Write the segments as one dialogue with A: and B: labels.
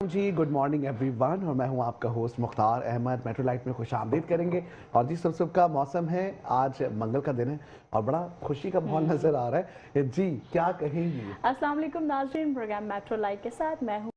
A: जी good morning everyone और मैं हूं आपका host Mukhtar Ahmad. Metro light में खुश आमदीद करेंगे। और जी सुबह का मौसम है, आज मंगल का दिन है और बड़ा खुशी का माहौल नजर आ रहा है। जी क्या कहेंगी?
B: अस्सलाम वालेकुम नाज़रीन, प्रोग्राम मेट्रो लाइट के साथ मैं हूँ।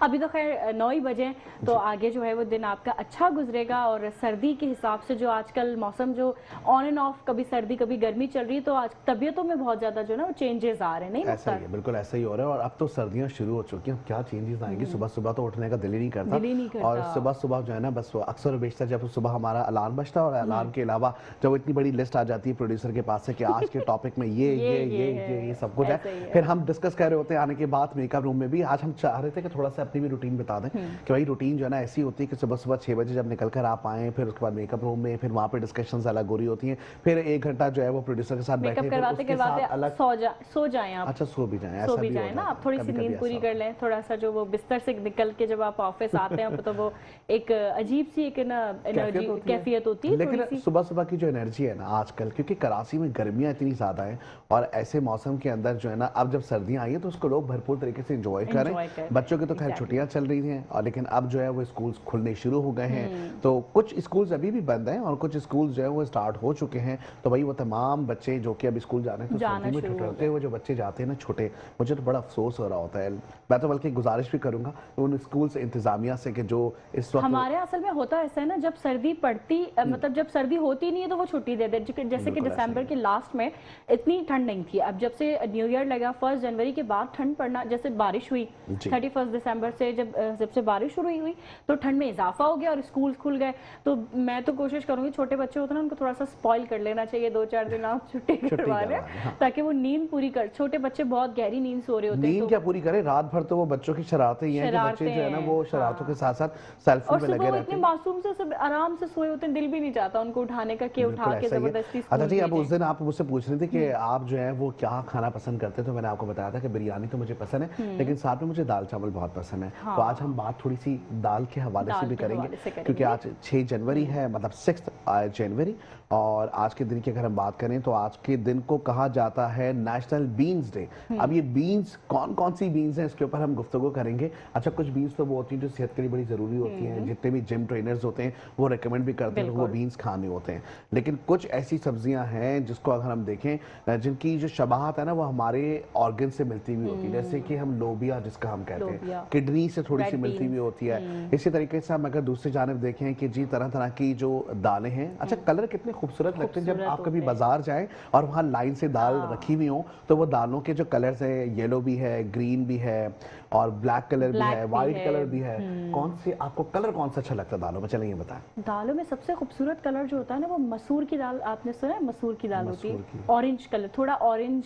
B: अभी तो खैर 9 ही बजे हैं, तो आगे जो है वो दिन आपका अच्छा गुजरेगा। और सर्दी के हिसाब से जो आजकल मौसम जो ऑन एंड ऑफ, कभी सर्दी कभी गर्मी चल रही है, तो आज तबीयतों में बहुत ज्यादा जो ना वो चेंजेस आ रहे हैं। नहीं
A: ऐसा ही है, बिल्कुल ऐसा ही हो रहा है। और अब तो सर्दियां शुरू हो चुकी हैं, क्या चेंजेस आएंगी। सुबह सुबह तो उठने का दिल ही नहीं करता।
B: दिल ही नहीं करता।
A: और सुबह सुबह जो है ना, बस अक्सर और बेशतर जब सुबह हमारा अलार्म बजता है और अलार्म के अलावा जब इतनी बड़ी लिस्ट आ जाती है प्रोड्यूसर के पास से कि आज के टॉपिक में ये सब कुछ है, फिर हम डिस्कस कर रहे होते हैं आने के बाद मेकअप रूम में भी। आज हम चाह रहे थे कि थोड़ा सा अपनी भी रूटीन बता दें कि भाई रूटीन जो है ना ऐसी होती है कि सुबह सुबह 6 बजे जब निकल कर आप आए, फिर उसके बाद मेकअप रूम में, फिर वहाँ पे डिस्कशंस अलग हो रही होती हैं, फिर 1 घंटा जो है वो प्रोड्यूसर के साथ बैठे
B: करवाते अलग सो जाएं आप।
A: अच्छा सो भी जाएं,
B: सो भी जाएं ना आप, थोड़ी सी नींद पूरी कर लें। थोड़ा सा जो वो बिस्तर से निकल के जब आप ऑफिस आते हैं तो वो एक अजीब सी एक ना एनर्जी कैफियत होती है।
A: लेकिन सुबह सुबह की जो एनर्जी है ना आजकल, क्योंकि कराची में गर्मियां इतनी ज्यादा हैं और ऐसे मौसम के अंदर जो है ना, अब जब सर्दियां आई है तो उसको लोग भरपूर तरीके से एंजॉय करें। बच्चों की तो खैर छुट्टियां चल रही हैं और लेकिन अब जो है वो स्कूल खुलने शुरू हो गए हैं। तो कुछ स्कूल्स अभी भी बंद हैं और कुछ स्कूल जो है वो स्टार्ट हो चुके हैं। तो भाई वो तमाम बच्चे जो कि अब स्कूल जा रहे हैं, तो सर्दी में ठिठुरते हुए जो बच्चे जाते हैं ना छोटे, मुझे तो बड़ा अफसोस हो रहा होता है। मैं तो बल्कि गुजारिश भी करूंगा उन स्कूल से, इंतजामिया से, कि जो इस वक्त
B: हमारे असल में होता ऐसा है ना, जब सर्दी पड़ती मतलब जब सर्दी होती नहीं है तो वो छुट्टी दे दे। जैसे कि दिसंबर के लास्ट में इतनी ठंड नहीं थी। अब जब से न्यू ईयर लगा 1 जनवरी के बाद ठंड पड़ना, जैसे बारिश हुई 31 दिसंबर से, जब से बारिश शुरू हुई तो ठंड में इजाफा हो गया और स्कूल खुल गए। तो मैं तो कोशिश करूंगी, छोटे बच्चे होते हैं ना उनको थोड़ा सा स्पॉइल कर लेना चाहिए, 2-4 दिन आप छुट्टी करवा लें ताकि वो नींद पूरी कर। छोटे बच्चे बहुत गहरी नींद सो रहे होते हैं,
A: नींद क्या पूरी करे, रात भर तो वो बच्चों की शरारतें ही हैं कि बच्चे जो है ना वो शरारतों के साथ साथ सेलफोन में लगे रहते हैं।
B: इतने मासूम से सब आराम से सोए होते हैं, दिल भी नहीं चाहता उनको उठाने का कि उठा के जबरदस्ती।
A: अच्छा जी, अब उस दिन आप मुझसे पूछ रहे थे कि आप जो है वो क्या खाना पसंद करते हैं, तो मैंने आपको बताया था कि बिरयानी तो मुझे पसंद है, लेकिन साथ में मुझे दाल चावल बहुत पसंद है। तो आज हम बात थोड़ी सी दाल के हवाले से भी करेंगे, क्योंकि आज 6 जनवरी है, मतलब 6 जनवरी। और आज के दिन की अगर हम बात करें तो आज के दिन को कहा जाता है नेशनल बीन्स डे। अब ये बीन्स कौन कौन सी बीन्स हैं इसके ऊपर हम गुफ्तगू करेंगे। अच्छा, कुछ बीन्स तो वो होती हैं जो सेहत के लिए बड़ी जरूरी होती हैं, जितने भी जिम ट्रेनर्स होते हैं वो रेकमेंड भी करते हैं वो बीन्स खाने होते हैं। लेकिन कुछ ऐसी सब्जियां हैं जिसको अगर हम देखें, जिनकी जो शबाहत है ना वो हमारे ऑर्गन से मिलती हुई होती है। जैसे कि हम लोबिया जिसका हम कहते हैं, किडनी से थोड़ी सी मिलती हुई होती है। इसी तरीके से हम अगर दूसरी जानिब देखें कि जी तरह तरह की जो दालें हैं, अच्छा कलर कितने खूबसूरत लगते हैं जब आप कभी बाजार जाएं और वहां लाइन से दाल रखी हुई हो, तो वो दालों के जो कलर्स है, येलो भी है, ग्रीन भी है और ब्लैक कलर भी है, व्हाइट कलर भी है। कौन से आपको कलर कौन सा अच्छा लगता है दालों में? चलिए ये बताएं।
B: दालों में सबसे खूबसूरत कलर जो होता है ना वो मसूर की दाल। आपने सुना है मसूर की दाल होती है, ऑरेंज कलर, थोड़ा orange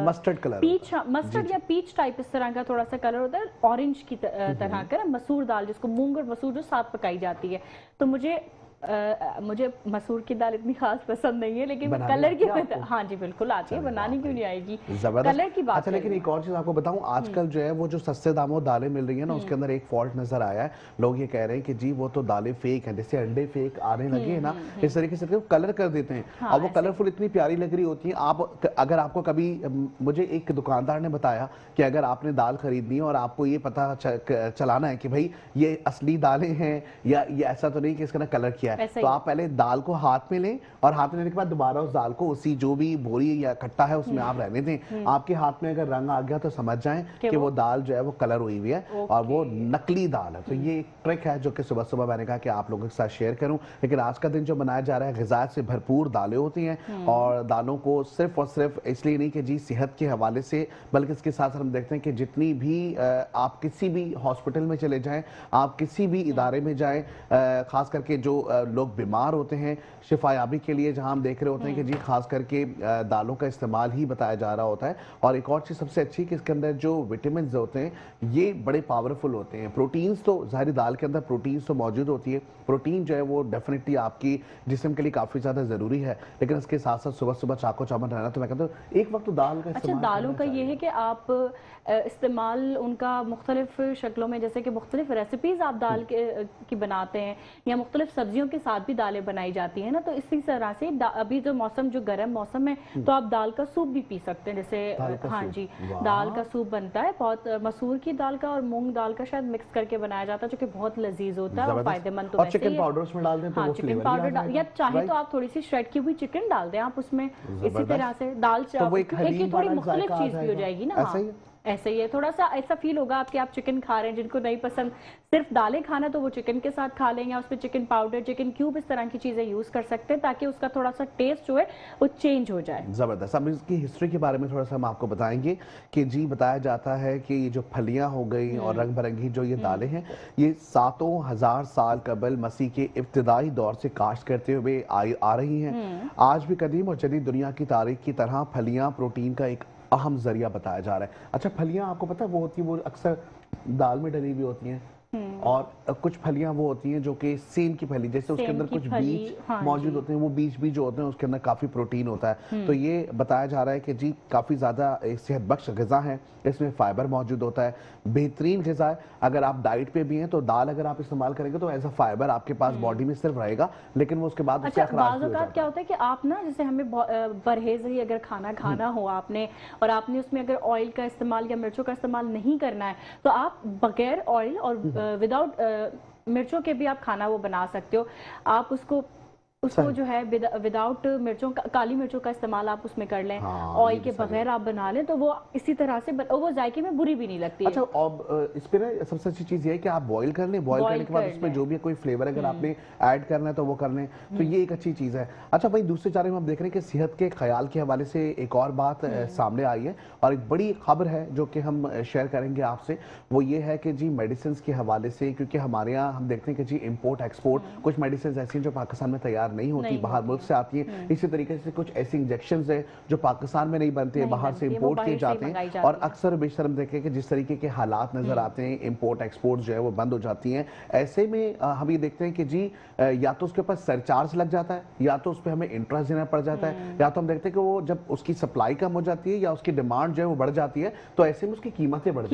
A: mustard colour,
B: peach, mustard या पीच टाइप इस तरह का थोड़ा सा कलर होता है, ऑरेंज की तरह का मसूर दाल, जिसको मूंग और मसूर जो साथ पकाई जाती है। तो मुझे मसूर की दाल इतनी खास पसंद नहीं है, लेकिन कलर की हाँ जी बिल्कुल आती है, बनानी क्यों नहीं आएगी, कलर की बात।
A: अच्छा, लेकिन एक और चीज आपको बताऊं, आजकल जो है वो जो सस्ते दामों दालें मिल रही है ना, उसके अंदर एक फॉल्ट नजर आया है। लोग ये कह रहे हैं कि जी वो तो दालें फेक हैं, जैसे अंडे फेक आने लगे हैं ना, इस तरीके से कलर कर देते हैं और वो कलरफुल इतनी प्यारी लग रही होती है। आप अगर आपको कभी, मुझे एक दुकानदार ने बताया कि अगर आपने दाल खरीदनी है और आपको ये पता चलाना है कि भाई ये असली दालें हैं या ये ऐसा तो नहीं कि इसका ना कलर किया है, तो आप पहले दाल को हाथ में लें और हाथ में लेने के बाद दोबारा उस दाल को उसी जो भी बोरी या कट्टा है उसमें आप रहने दें। आपके हाथ में अगर रंग आ गया तो समझ जाएं कि वो दाल जो है वो कलर हुई हुई है और वो नकली दाल है। तो ये एक ट्रिक है जो कि सुबह सुबह मैंने कहा कि आप लोगों के साथ शेयर करूं। लेकिन आज का दिन जो मनाया जा रहा है, ग़िज़ा से भरपूर दालें होती हैं और दालों को सिर्फ और सिर्फ इसलिए नहीं कि जी सेहत के हवाले से, बल्कि इसके साथ हम देखते हैं कि जितनी भी आप किसी भी हॉस्पिटल में चले जाएं, आप किसी भी इदारे में जाएं, खास करके जो लोग बीमार होते हैं शिफायाबी के लिए, जहां हम देख रहे होते हैं कि जी खास करके दालों का इस्तेमाल ही बताया जा रहा होता है। और एक और चीज़ सबसे अच्छी कि इसके अंदर जो विटामिन होते हैं ये बड़े पावरफुल होते हैं। प्रोटीन्स तो ज़ाहिर दाल के अंदर प्रोटीन्स तो मौजूद होती है, प्रोटीन जो है वो डेफिनेटली आपकी जिस्म के लिए काफ़ी ज़्यादा ज़रूरी है, लेकिन इसके साथ साथ सुबह सुबह चाको चौमन रहना, तो मैं कहता हूँ एक वक्त तो दाल का
B: अच्छा, दालों का ये है कि आप इस्तेमाल उनका मुख्तलिफ शक्लों में, जैसे कि मुख्तलिफ रेसिपीज़ आप दाल की बनाते हैं या मुख्तलिफ सब्जियों सब्जियों के साथ भी दालें बनाई जाती है ना, तो इसी तरह से अभी जो मौसम, जो गर्म मौसम है, तो आप दाल का सूप भी पी सकते हैं, जैसे हाँ जी, दाल का सूप बनता है, बहुत मसूर की दाल का और मूंग दाल का शायद मिक्स करके बनाया जाता है, जो कि बहुत लजीज होता है और फायदेमंद तो वैसे ही है।
A: चिकन पाउडर उसमें डाल दें तो
B: हाँ,
A: वो
B: चिकन पाउडर या चाहे तो आप थोड़ी सी श्रेड की हुई चिकन डाल दें आप उसमें, इसी तरह से दाल
A: तो वो
B: एक थोड़ी मुख्तलिफ चीज भी हो जाएगी ना। हाँ, ऐसा ही है, थोड़ा सा ऐसा फील होगा आपके आप चिकन खा रहे हैं, जिनको नहीं पसंद सिर्फ दालें खाना तो वो चिकन के साथ खा लेंगे, उसमें चिकन पाउडर, चिकन क्यूब, इस तरह की चीजें यूज कर सकते हैं ताकि उसका थोड़ा सा टेस्ट जो है वो चेंज हो जाए।
A: जबरदस्त। अब इसकी हिस्ट्री के बारे में थोड़ा सा हम आपको बताएंगे कि जी बताया जाता है कि ये जो फलियां हो गई और रंग बिरंगी जो ये दालें हैं, ये 7,000 साल कबल मसीह के इब्तिदाई दौर से काश्त करते हुए आ रही हैं। आज भी कदीम और जदीद दुनिया की तारीख की तरह फलियां प्रोटीन का एक अहम जरिया बताया जा रहा है। अच्छा, फलियां आपको पता है वो होती है, वो अक्सर दाल में डली हुई होती हैं, और कुछ फलियां वो होती हैं जो कि सेम की फली, जैसे उसके अंदर कुछ बीज मौजूद होते हैं, वो बीज जो होते हैं उसके अंदर काफी प्रोटीन होता है। तो ये बताया जा रहा है कि जी काफी ज्यादा सेहत बख्श ग़िज़ा है, इसमें फाइबर मौजूद होता है, बेहतरीन ग़िज़ा है। अगर आप डाइट पे भी हैं तो दाल अगर आप इस्तेमाल करेंगे तो एज अ फाइबर आपके पास बॉडी में सिर्फ रहेगा, लेकिन वो उसके बाद
B: अच्छा, बाज़ औक़ात क्या होता है कि आप ना, जैसे हमें परहेज ही अगर खाना खाना हो आपने, और आपने उसमें अगर ऑयल का इस्तेमाल या मिर्चों का इस्तेमाल नहीं करना है, तो आप बगैर ऑयल और विदाउट मिर्चों के भी आप खाना वो बना सकते हो। आप उसको जो है विदाउट मिर्चों का, काली मिर्चों का इस्तेमाल आप उसमें कर लें, ऑयल के बगैर आप बना लें, तो वो इसी तरह से वो जायके में बुरी भी नहीं लगती।
A: अच्छा, अब इस पे ना सबसे अच्छी चीज ये है कि आप बॉईल कर लें, बॉईल करने के बाद उसमें जो भी कोई फ्लेवर अगर आपने ऐड करना है तो वो कर लें, तो ये एक अच्छी चीज है। अच्छा भाई, दूसरे चारे में हम देख रहे हैं कि सेहत के ख्याल के हवाले से एक और बात सामने आई है और एक बड़ी खबर है जो कि हम शेयर करेंगे आपसे। वो ये है कि जी मेडिसिन के हवाले से, क्योंकि हमारे यहाँ हम देखते हैं कि जी इम्पोर्ट एक्सपोर्ट कुछ मेडिसिन ऐसी हैं जो पाकिस्तान में तैयार नहीं होती, बाहर मुल्क से आती है। इसी तरीके से कुछ ऐसी इंजेक्शंस है जो पाकिस्तान में नहीं बनते हैं, बाहर से इंपोर्ट किए जाते हैं, और अक्सर बेशर हम देखें कि जिस तरीके के हालात नजर आते हैं, इंपोर्ट एक्सपोर्ट जो है वो बंद हो जाती हैं। ऐसे में हम ये देखते हैं कि जी या तो उसके ऊपर सरचार्ज लग जाता है, या तो उस पर हमें इंटरेस्ट देना पड़ जाता है, या तो हम देखते हैं कि वो जब उसकी सप्लाई कम हो जाती है या उसकी डिमांड जो है वो बढ़ जाती है, तो ऐसे में उसकी कीमतें बढ़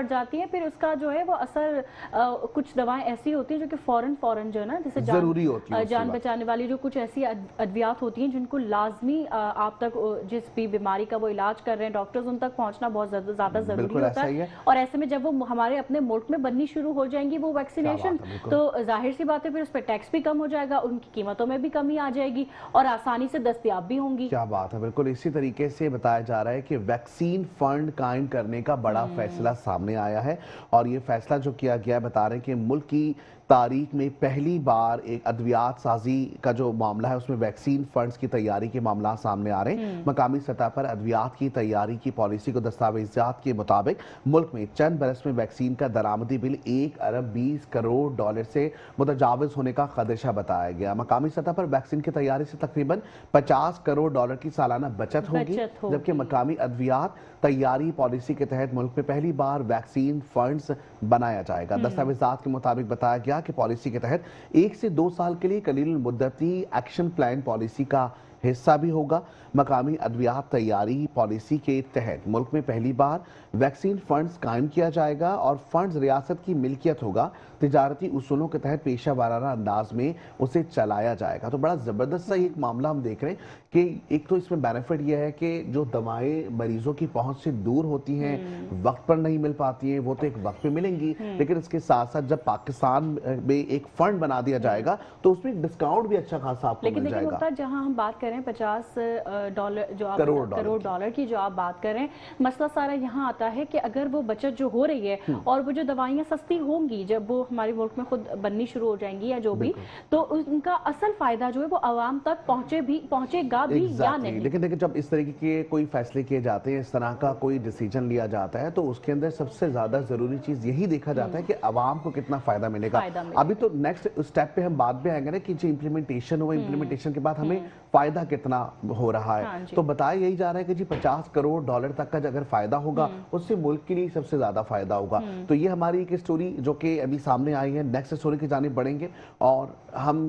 A: जाती हैं।
B: फिर उसका जो है वो असर, कुछ दवाएं ऐसी होती हैं जो कि फौरन जो है ना, जैसे
A: जरूरी होती है,
B: जान बचाने वाली जो कुछ ऐसी अद्वियात होती हैं जिनको लाजमी आप तक, जिस भी बीमारी का वो इलाज कर रहे हैं डॉक्टर्स, उन तक पहुंचना बहुत ज्यादा जरूरी होता है। और ऐसे में जब वो हमारे अपने मुल्क में बननी शुरू हो जाएंगी वो वैक्सीनेशन, तो जाहिर सी बात है फिर उस पर टैक्स भी कम हो जाएगा, उनकी कीमतों में भी कमी आ जाएगी और आसानी से दस्तयाब भी होंगी।
A: क्या बात है, बिल्कुल इसी तरीके से बताया जा रहा है कि वैक्सीन फंड कायम करने का बड़ा फैसला सामने आया है, और ये फैसला जो किया गया है, बता रहे हैं कि मुल्क की तारीख में पहली बार एक अद्वियात साजी का जो मामला है उसमें वैक्सीन फंड्स की तैयारी के मामला सामने आ रहे हैं। मकामी सतह पर अद्वियात की तैयारी की पॉलिसी को दस्तावेजात के मुताबिक मुल्क में चंद बरस में वैक्सीन का दरामदी बिल 1 अरब 20 करोड़ डॉलर से मुतजाविज होने का खदशा बताया गया। मकामी सतह पर वैक्सीन की तैयारी से तकरीबन 50 करोड़ डॉलर की सालाना बचत होगी, जबकि मकामी अद्वियात तैयारी पॉलिसी के तहत मुल्क में पहली बार वैक्सीन फंड्स बनाया जाएगा। दस्तावेजात के मुताबिक बताया गया कि पॉलिसी के तहत 1 से 2 साल के लिए कलील मुद्दती एक्शन प्लान पॉलिसी का हिस्सा भी होगा। मकामी अद्वियात तैयारी पॉलिसी के तहत मुल्क में पहली बार वैक्सीन फंड्स कायम किया जाएगा और फंड्स रियासत की मिल्कियत होगा। तिजारती उसूलों के तहत पेशा वाराना अंदाज में उसे चलाया जाएगा। तो बड़ा ज़बरदस्त सा एक मामला हम देख रहे हैं कि एक तो इसमें बेनिफिट यह है कि जो दवाएं मरीजों की पहुंच से दूर होती हैं, वक्त पर नहीं मिल पाती हैं, वो तो एक वक्त पे मिलेंगी, लेकिन इसके साथ साथ जब पाकिस्तान में एक फंड बना दिया जाएगा तो उसमें डिस्काउंट भी अच्छा खासा आपको मिल जाएगा।
B: जहां हम बात कर रहे हैं 50 डॉलर जो आप करोड़ डॉलर की जो आप बात कर रहे हैं, मसला सारा यहाँ आता है कि अगर वो बचत जो हो रही है और वो जो दवाइयाँ सस्ती होंगी जब वो हमारे मुल्क में खुद बननी शुरू हो जाएंगी या जो भी, तो उनका असल फायदा जो है वो आवाम तक पहुंचेगा भी या नहीं।
A: लेकिन देखिए, जब इस तरीके के कोई फैसले किए जाते हैं, इस तरह का कोई डिसीजन लिया जाता है, तो उसके अंदर सबसे ज्यादा जरूरी चीज यही देखा जाता है कि आवाम को कितना फायदा मिलेगा। अभी तो नेक्स्ट स्टेप पे हम बाद में आएंगे ना कि जो इम्प्लीमेंटेशन हो, इम्प्लीमेंटेशन के बाद हमें फायदा कितना हो रहा है। तो बताया यही जा रहा है कि जी 50 करोड़ डॉलर तक का अगर फायदा होगा उससे मुल्क के लिए सबसे ज्यादा फायदा होगा। तो ये हमारी एक स्टोरी जो कि अभी सामने आई है। नेक्स्ट स्टोरी की जानिब बढ़ेंगे और हम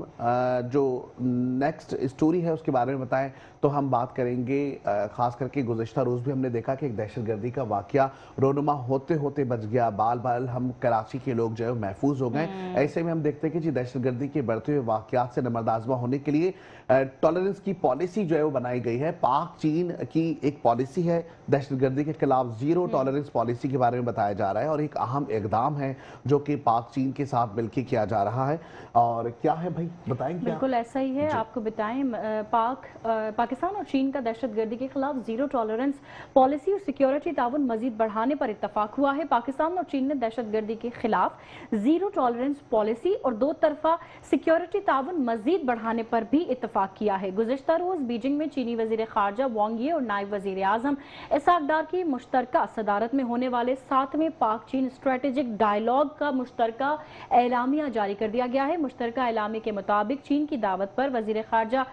A: जो नेक्स्ट स्टोरी है उसके बारे में बताएं। जाए तो हम बात करेंगे खास करके गुज़िश्ता रोज़ भी हमने देखा कि एक दहशतगर्दी का वाकया रोनुमा होते होते बच गया, बाल बाल हम कराची के लोग जो है महफूज हो गए। ऐसे में हम देखते हैं कि जी दहशतगर्दी के बढ़ते हुए वाकयात से नमरदाज़मा होने के लिए टॉलरेंस की पॉलिसी जो है वो बनाई गई है। पाक चीन की एक पॉलिसी है दहशतगर्दी के खिलाफ, जीरो टॉलरेंस पॉलिसी के बारे में बताया जा रहा है और एक अहम इकदाम है जो कि पाक चीन के साथ मिलकर किया जा रहा है। और क्या है भाई, बताएंगे?
B: बिल्कुल ऐसा ही है, आपको बताएं। पाकिस्तान और चीन का दहशतगर्दी के खिलाफ जीरो टॉलरेंस पॉलिसी और सिक्योरिटी ताउन मजीद बढ़ाने पर इत्तफाक हुआ है। पाकिस्तान और चीन ने दहशतगर्दी के खिलाफ जीरो टॉलरेंस पॉलिसी और दो तरफा सिक्योरिटी ताउन मजीद बढ़ाने पर भी इत्तफाक किया है। गुज़िश्ता रोज बीजिंग में चीनी वजीर खारजा वांग यी और नायब वजीर आजम इसहाक डार की मुश्तरका सदारत में होने वाले 7वें पाक चीन स्ट्रेटेजिक डायलॉग का मुश्तरका एलामिया जारी कर दिया गया है। मुश्तरका एलामी के मुताबिक चीन की दावत पर वजीर खारजा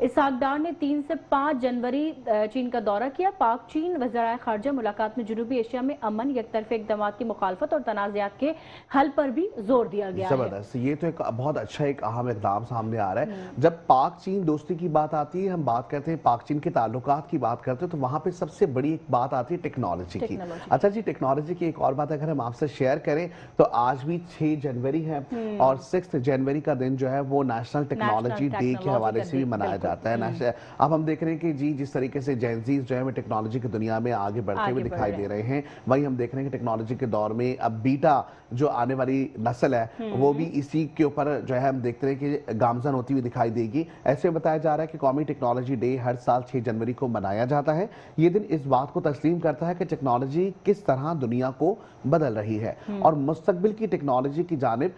B: इसहाक डार ने 3 से 5 जनवरी चीन का दौरा किया। पाक चीन वज़राए खारजा मुलाकात में जनूबी एशिया में अमन, यकतरफा इक़दामात की मुखालफत और तनाज़ात के हल पर भी जोर दिया गया है।
A: जबरदस्त, ये तो एक बहुत अच्छा एक अहम इक़दाम सामने आ रहा है। जब पाक चीन दोस्ती की बात आती है, हम बात करते हैं पाक चीन के ताल्लुकात की बात करते हैं, तो वहां पे सबसे बड़ी एक बात आती है टेक्नोलॉजी की। अच्छा जी, टेक्नोलॉजी की एक और बात अगर हम आपसे शेयर करें तो आज भी 6 जनवरी है और 6 जनवरी का दिन जो है वो नेशनल टेक्नोलॉजी डे के हवाले से भी मनाया जाता है। अब हम देख रहे हैं कि जी जिस तरीके से जेनजीज जो है टेक्नोलॉजी की दुनिया में आगे बढ़ते हुए दिखाई दे रहे हैं, वहीं हम देख रहे हैं कि टेक्नोलॉजी के दौर में अब बीटा जो आने वाली नस्ल है वो भी इसी के ऊपर जो है हम देखते हैं कि गामजन होती हुई दिखाई देगी। ऐसे बताया जा रहा है कि कौमी टेक्नोलॉजी डे हर साल 6 जनवरी को मनाया जाता है। ये दिन इस बात को तस्लीम करता है कि टेक्नोलॉजी किस तरह दुनिया को बदल रही है और मुस्तकबिल की टेक्नोलॉजी की जानिब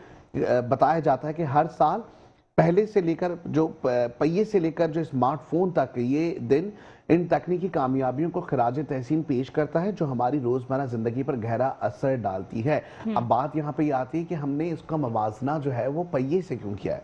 A: बताया जाता है कि हर साल पहले से लेकर जो पहिए से लेकर जो स्मार्टफोन तक ये दिन इन तकनीकी कामयाबियों को खराज तहसीन पेश करता है जो हमारी रोजमर्रा जिंदगी पर गहरा असर डालती है। अब बात यहाँ पे आती है कि हमने इसका मवाजना जो है वो पहिए से क्यों किया है,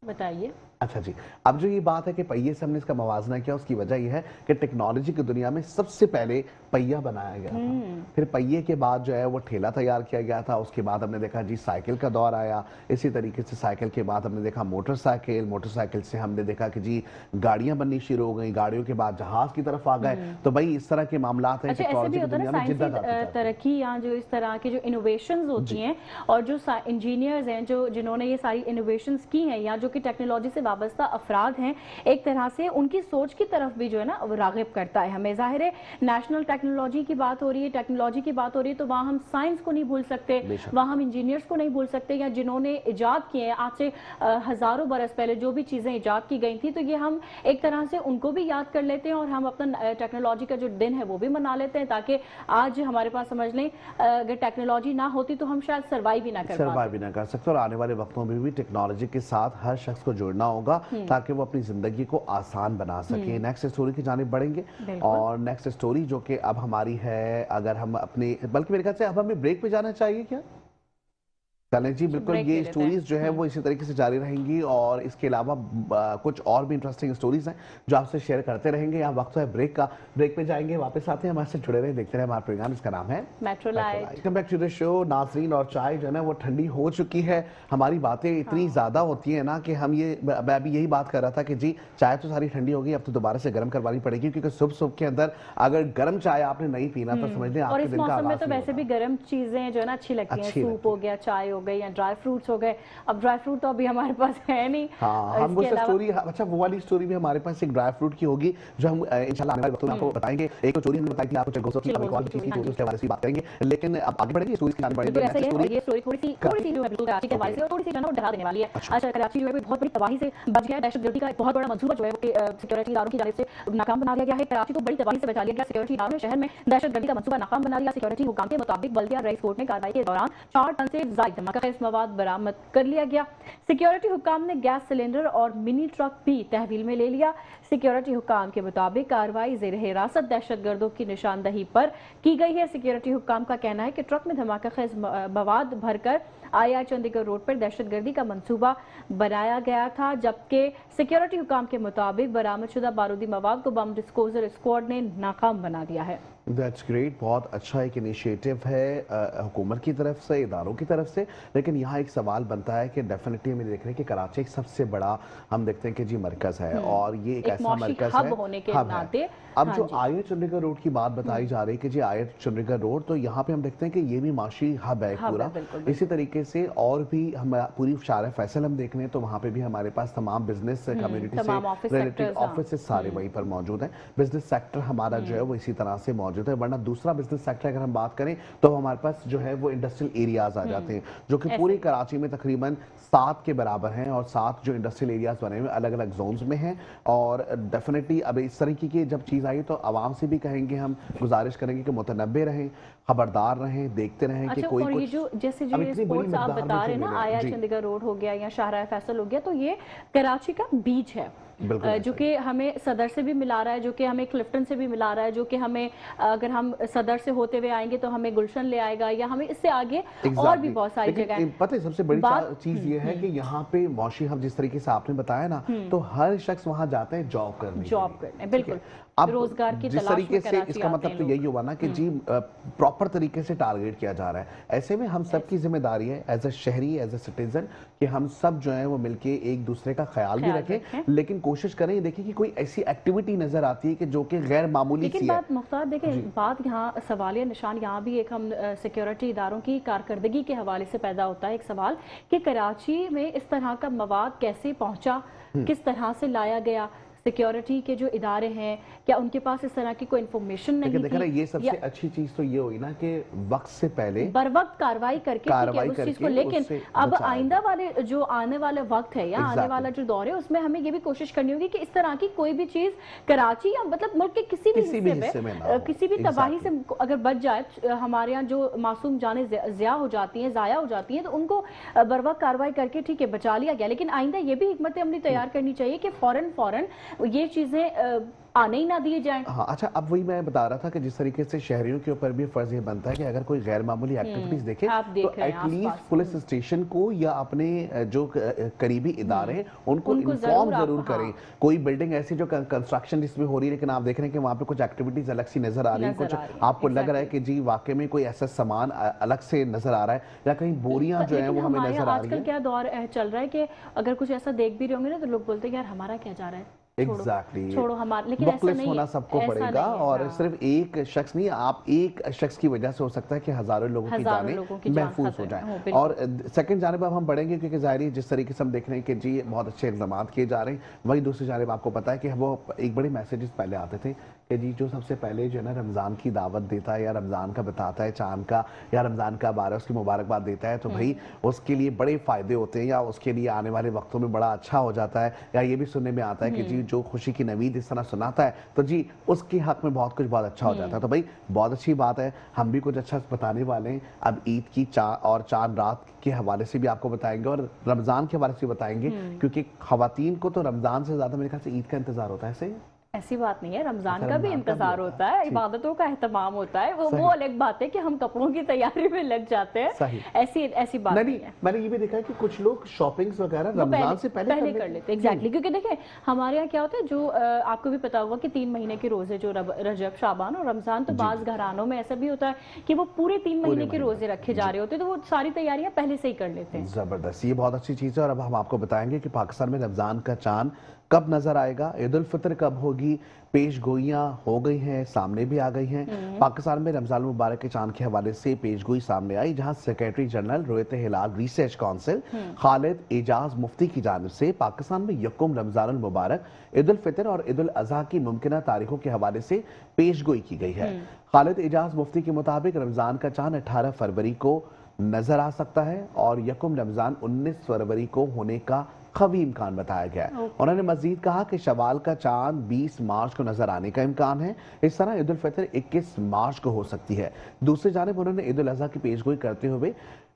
B: बताइए।
A: अच्छा जी, अब जो ये बात है कि पहिए से हमने इसका मवाजना किया, उसकी वजह यह है कि टेक्नोलॉजी की दुनिया में सबसे पहले पहिया बनाया गया था, फिर पहिए के बाद जो है वो ठेला तैयार किया गया था, उसके बाद हमने देखा जी साइकिल का दौर आया, इसी तरीके से साइकिल के बाद हमने देखा मोटरसाइकिल, मोटरसाइकिल से हमने देखा कि जी गाड़ियां बननी शुरू हो गई, गाड़ियों के बाद जहाज की तरफ आ गए। तो भाई इस तरह के मामला हैं टेक्नोलॉजी की दुनिया में जिद्दा
B: तरक्की या जो इस तरह की जो इनोवेशंस होती हैं और जो इंजीनियर्स हैं जो जिन्होंने ये सारी इनोवेशंस की हैं या जो कि टेक्नोलॉजी से वाबस्ता अफराद हैं, एक तरह से उनकी सोच की तरफ भी जो है ना रागिब करता है हमें। जाहिर है नेशनल टेक्नोलॉजी की बात हो रही है, टेक्नोलॉजी की बात हो रही है तो वहाँ हम साइंस को नहीं भूल सकते, वहाँ हम इंजीनियर्स को नहीं भूल सकते या जिन्होंने इजाद किए हैं आज से हजारों बरस पहले जो भी चीज़ें इजाद की गई थी, तो ये हम एक तरह से उनको भी याद कर लेते हैं और हम अपना टेक्नोलॉजी का जो दिन है वो भी मना लेते हैं ताकि आज हमारे पास समझ लें अगर टेक्नोलॉजी ना होती तो हम शायद सर्वाइव भी ना कर सकते और आने वाले वक्तों में भी टेक्नोलॉजी के साथ हर शख्स को जुड़ना होगा ताकि वो अपनी जिंदगी को आसान बना सके। नेक्स्ट स्टोरी की जानिब बढ़ेंगे और नेक्स्ट स्टोरी जो कि अब हमारी है, अगर हम अपने बल्कि मेरे ख्याल से अब हमें ब्रेक पे जाना चाहिए क्या? चलें जी, बिल्कुल ये स्टोरीज जो है वो इसी तरीके से जारी रहेंगी और इसके अलावा कुछ और भी इंटरेस्टिंग स्टोरीज हैं जो आपसे शेयर करते रहेंगे। यहाँ वक्त है ब्रेक का, ब्रेक पे जाएंगे, वापस आते हैं, हमारे से जुड़े रहे, देखते रहे हमारा प्रोग्राम, इसका नाम है metro light. Welcome back to the show नाज़रीन, और चाय जो है ना वो ठंडी हो चुकी है। हमारी बातें इतनी ज्यादा होती है ना कि हम ये, मैं अभी यही बात कर रहा था कि जी चाय तो सारी ठंडी हो गई, अब तो दोबारा से गर्म करवानी पड़ेगी क्योंकि सुबह सुबह के अंदर अगर गर्म चाय आपने नहीं पीना तो समझ लें आपके दिन का आगाज़। तो वैसे भी गर्म चीजें जो है ना अच्छी लगती हैं, सूप हो गया, चाय हो गई या ड्राई फ्रूट हो गए। अब ड्राई फ्रूट तो अभी हमारे पास है नहीं।
A: हाँ, हम वो स्टोरी, अच्छा वो वाली स्टोरी भी हमारे पास एक ड्राई फ्रूट की होगी जो हम इंशाल्लाह आने वाले वक्तों में आपको बताएंगे। एक तो चोरी हमने बताई थी आपको चेक की एक और चीज की चोरी, उसके बारे में बात करेंगे, लेकिन अब आगे बढ़ेंगे स्टोरी की जाने बढ़ेंगे।
B: ये स्टोरी थोड़ी सी जो है बिल्कुल कराची के हवाले से और थोड़ी सी जो है ना डरा देने वाली है। अच्छा, कराची जो है बहुत बड़ी तबाही से बच गया। दहशतगर्दी का एक बहुत बड़ा मंसूबा जो है वो सिक्योरिटी इदारों की जानिब से नाकाम बना दिया गया है। कराची को बड़ी तबाही से बचा लिया गया। सिक्योरिटी इदारों ने शहर में दहशतगर्दी का मंसूबा नाकाम बना दिया। सिक्योरिटी हुकाम के मुताबिक बल्दिया रईस कोर्ट ने कार्रवाई के दौरान 4 टन से ज्यादा धमाकेदार मवाद बरामद कर लिया गया। सिक्योरिटी हुकाम ने गैस सिलेंडर और मिनी ट्रक भी तहवील में ले लिया। सिक्योरिटी हुकाम के मुताबिक कार्रवाई ज़ेर हिरासत दहशतगर्दों की निशानदही पर की गई है। सिक्योरिटी हुकाम का कहना है कि ट्रक में धमाकेखेज मवाद भरकर आईआई चंडीगढ़ रोड पर दहशतगर्दी का मंसूबा बनाया गया था, जबकि सिक्योरिटी हुकाम के मुताबिक बरामदशुदा बारूदी मवाद को बम डिस्पोजल स्क्वाड ने नाकाम बना दिया है।
A: दैट्स ग्रेट, बहुत अच्छा एक इनिशिएटिव है हुकूमत की तरफ से, इदारों की तरफ से। लेकिन यहाँ एक सवाल बनता है कि डेफिनेटली हम ये देख रहे हैं कि कराची एक सबसे बड़ा, हम देखते हैं कि जी मरकज़ है, और ये एक
B: एक
A: ऐसा
B: मौशी
A: मरकज़
B: हब
A: है,
B: होने के
A: हब है।
B: नाते।
A: अब
B: हाँ
A: जो
B: जी।
A: आयत चंडीगढ़ रोड की बात बताई जा रही है कि जी आयत चंडीगढ़ रोड, तो यहाँ पे हम देखते हैं कि ये भी माशी हब है
B: हब
A: पूरा।
B: है, बिल्कुल
A: इसी तरीके से और भी हम पूरी शार फैसल हम देख रहे हैं, तो वहाँ पे भी हमारे पास तमाम बिजनेस कम्युनिटी से
B: तमाम ऑफिस
A: रिलेटेड
B: सेक्टर्स, हाँ।
A: ऑफिस सारे वहीं पर मौजूद हैं। बिजनेस सेक्टर हमारा जो है वो इसी तरह से मौजूद है। वरना दूसरा बिजनेस सेक्टर अगर हम बात करें तो हमारे पास जो है वो इंडस्ट्रियल एरियाज आ जाते हैं, जो कि पूरी कराची में तकरीबन 7 के बराबर हैं, और 7 जो इंडस्ट्रियल एरियाज बने हुए अलग अलग जोन्स में हैं। और डेफिनेटली अब इस तरीके की जब चीज़ आई तो आवाम से भी कहेंगे, हम गुजारिश करेंगे कि मुतनब्बे रहें, खबरदार रहें, देखते रहें कि
B: अच्छा,
A: कोई
B: और ये
A: कुछ
B: जो जैसे जो
A: अब
B: ये
A: इतनी बड़ी
B: स्पोर्ट्स आप
A: मकदार
B: बता
A: में
B: रहे हैं
A: जो
B: ना,
A: मिले।
B: आया
A: जी
B: चंडीगढ़ रोड हो गया या शाहराह फैसल हो गया, तो ये कराची का बीच है।
A: बिल्कुल
B: जो
A: ऐसा
B: कि हमें सदर से भी मिला रहा है, जो कि हमें क्लिफ्टन से भी मिला रहा है, जो कि हमें अगर हम सदर से होते हुए आएंगे तो हमें गुलशन ले आएगा, या हमें इससे आगे और भी बहुत सारी जगह
A: लेकिन पता है सबसे बड़ी
B: बात।
A: चीज ये है कि यहाँ पे मौशी हम जिस तरीके से आपने बताया ना, तो हर शख्स वहां जाते हैं जॉब करने के लिए।
B: बिल्कुल,
A: अब
B: रोजगार की
A: जिस
B: तलाश
A: तरीके
B: में
A: से
B: कराची
A: इसका
B: आते
A: मतलब
B: हैं
A: तो
B: लोग।
A: यही हुआ ना कि जी प्रॉपर तरीके से टारगेट किया जा रहा है। ऐसे में हम सब की जिम्मेदारी है एज अ शहरी, एज अ सिटीजन, कि हम सब जो है वो मिलके एक दूसरे का ख्याल भी रखें, लेकिन कोशिश करें, देखिए कि कोई ऐसी एक्टिविटी नजर आती है कि जो कि गैर मामूली सी है।
B: लेकिन बात मुख्तार देखें, बात यहाँ सवालिया निशान यहाँ भी एक हम सिक्योरिटी इदारों की कारकर्दगी के हवाले से पैदा होता है एक सवाल कि कराची में इस तरह का मवाद कैसे पहुंचा, किस तरह से लाया गया, सिक्योरिटी के जो इदारे हैं क्या उनके पास इस तरह की कोई इन्फॉर्मेशन नहीं
A: देखा ना,
B: थी,
A: ये सबसे अच्छी चीज तो ये हुई ना कि वक्त से पहले
B: बर वक्त कार्रवाई करके ठीक है उस चीज को। लेकिन अब आइंदा वाले जो आने वाले वक्त है या आने वाला जो दौर है, उसमें हमें ये भी कोशिश करनी होगी कि इस तरह की कोई भी चीज कराची या मतलब मुल्क के किसी भी हिस्से में किसी भी तबाही से अगर बच जाए, हमारे यहाँ जो मासूम जाने ज़िया हो जाती हैं, ज़ाया हो जाती हैं, तो उनको बर वक्त कार्रवाई करके ठीक है बचा लिया गया। लेकिन आइंदा ये भी हिकमत अमली तैयार करनी चाहिए कि फौरन ये चीजें आने ही ना दिए जाएं।
A: हाँ, अच्छा, अब वही मैं बता रहा था कि जिस तरीके से शहरियों के ऊपर भी फर्ज ये बनता है कि अगर कोई गैर मामूली एक्टिविटीज देखे तो एटलीस्ट पुलिस स्टेशन को या अपने जो करीबी इदारे हैं उनको इन्फॉर्म जरूर करें। कोई बिल्डिंग ऐसी जो कंस्ट्रक्शन जिसमें हो रही है, लेकिन आप देख रहे हैं कि वहाँ पे कुछ एक्टिविटीज अलग सी नजर आ रही है, कुछ आपको लग रहा है कि जी वाकई में कोई ऐसा सामान अलग से नजर आ रहा है, या कहीं बोरियां जो है वो हमें नजर आ रही है।
B: आजकल क्या दौर चल रहा है कि अगर कुछ ऐसा देख भी रहे होंगे ना तो लोग बोलते हैं यार हमारा क्या जा रहा है, छोड़ो हमारे। लेकिन ऐसा नहीं
A: होना सबको पड़ेगा, और सिर्फ एक शख्स नहीं, आप एक शख्स की वजह से हो सकता है कि हजारों लोगों की जानें महफूज हो जाए। और सेकंड जानिब अब हम बढ़ेंगे क्योंकि जाहिर है जिस तरीके से हम देख रहे हैं कि जी बहुत अच्छे इल्जाम किए जा रहे हैं, वही दूसरी जानिब आपको पता है कि वो एक बड़े मैसेजेस पहले आते थे कि जी जो सबसे पहले जो है ना रमज़ान की दावत देता है या रमज़ान का बताता है चांद का, या रमज़ान का बारह उसकी मुबारकबाद देता है, तो भाई उसके लिए बड़े फ़ायदे होते हैं, या उसके लिए आने वाले वक्तों में बड़ा अच्छा हो जाता है। या ये भी सुनने में आता है कि जी जो खुशी की नवीद इस तरह सुनाता है तो जी उसके हक में बहुत कुछ बहुत अच्छा हो जाता है। तो भाई बहुत अच्छी बात है, हम भी कुछ अच्छा बताने वाले हैं। अब ईद की चांद रात के हवाले से भी आपको बताएंगे और रमज़ान के हवाले से बताएंगे, क्योंकि ख़वातीन को तो रमज़ान से ज़्यादा मेरे ख्याल से ईद का इंतज़ार होता है। सही
B: ऐसी बात नहीं है, रमजान का भी इंतजार होता है, इबादतों का एहतमाम होता है, वो अलग बात है कि हम कपड़ों की तैयारी में लग जाते हैं। ऐसी बात नहीं है।
A: मैंने ये भी देखा है कि कुछ लोग शॉपिंग्स वगैरह रमजान से पहले
B: कर लेते हैं। एग्जैक्टली, क्योंकि देखें हमारे यहाँ क्या होता है, जो आपको भी पता होगा कि 3 महीने के रोजे, जो रजब, शाबान और रमजान, तो बाज घरानों में ऐसा भी होता है कि वो पूरे 3 महीने के रोजे रखे जा रहे होते हैं, तो वो सारी तैयारियां पहले से ही कर लेते हैं।
A: जबरदस्त, ये बहुत अच्छी चीज है। और अब हम आपको बताएंगे कि पाकिस्तान में रमजान का चांद कब नजर आएगा, ईद उल फितर कब होगी, पेश गोइयां हो गई हैं, सामने भी आ गई हैं। पाकिस्तान में रमजान मुबारक के चांद के हवाले से पेश गोई सामने आई, जहां सेक्रेटरी जनरल रोयत हिलाल रिसर्च काउंसिल खालिद एजाज मुफ्ती की जानिब से पाकिस्तान में यकुम रमजान मुबारक, ईद उल फितर और ईद उल अजहा की मुमकिन तारीखों के हवाले से पेश गोई की गई है। खालिद एजाज मुफ्ती के मुताबिक रमजान का चांद 18 फरवरी को नजर आ सकता है और यकुम रमजान 19 फरवरी को होने का कभी इम्कान बताया गया है। उन्होंने मजीद कहा कि शवाल का चांद 20 मार्च को नजर आने का इम्कान है। इस तरह ईद उल फितर 21 मार्च को हो सकती है। दूसरी जानिब उन्होंने ईद उल अजहा की पेशगोई करते हुए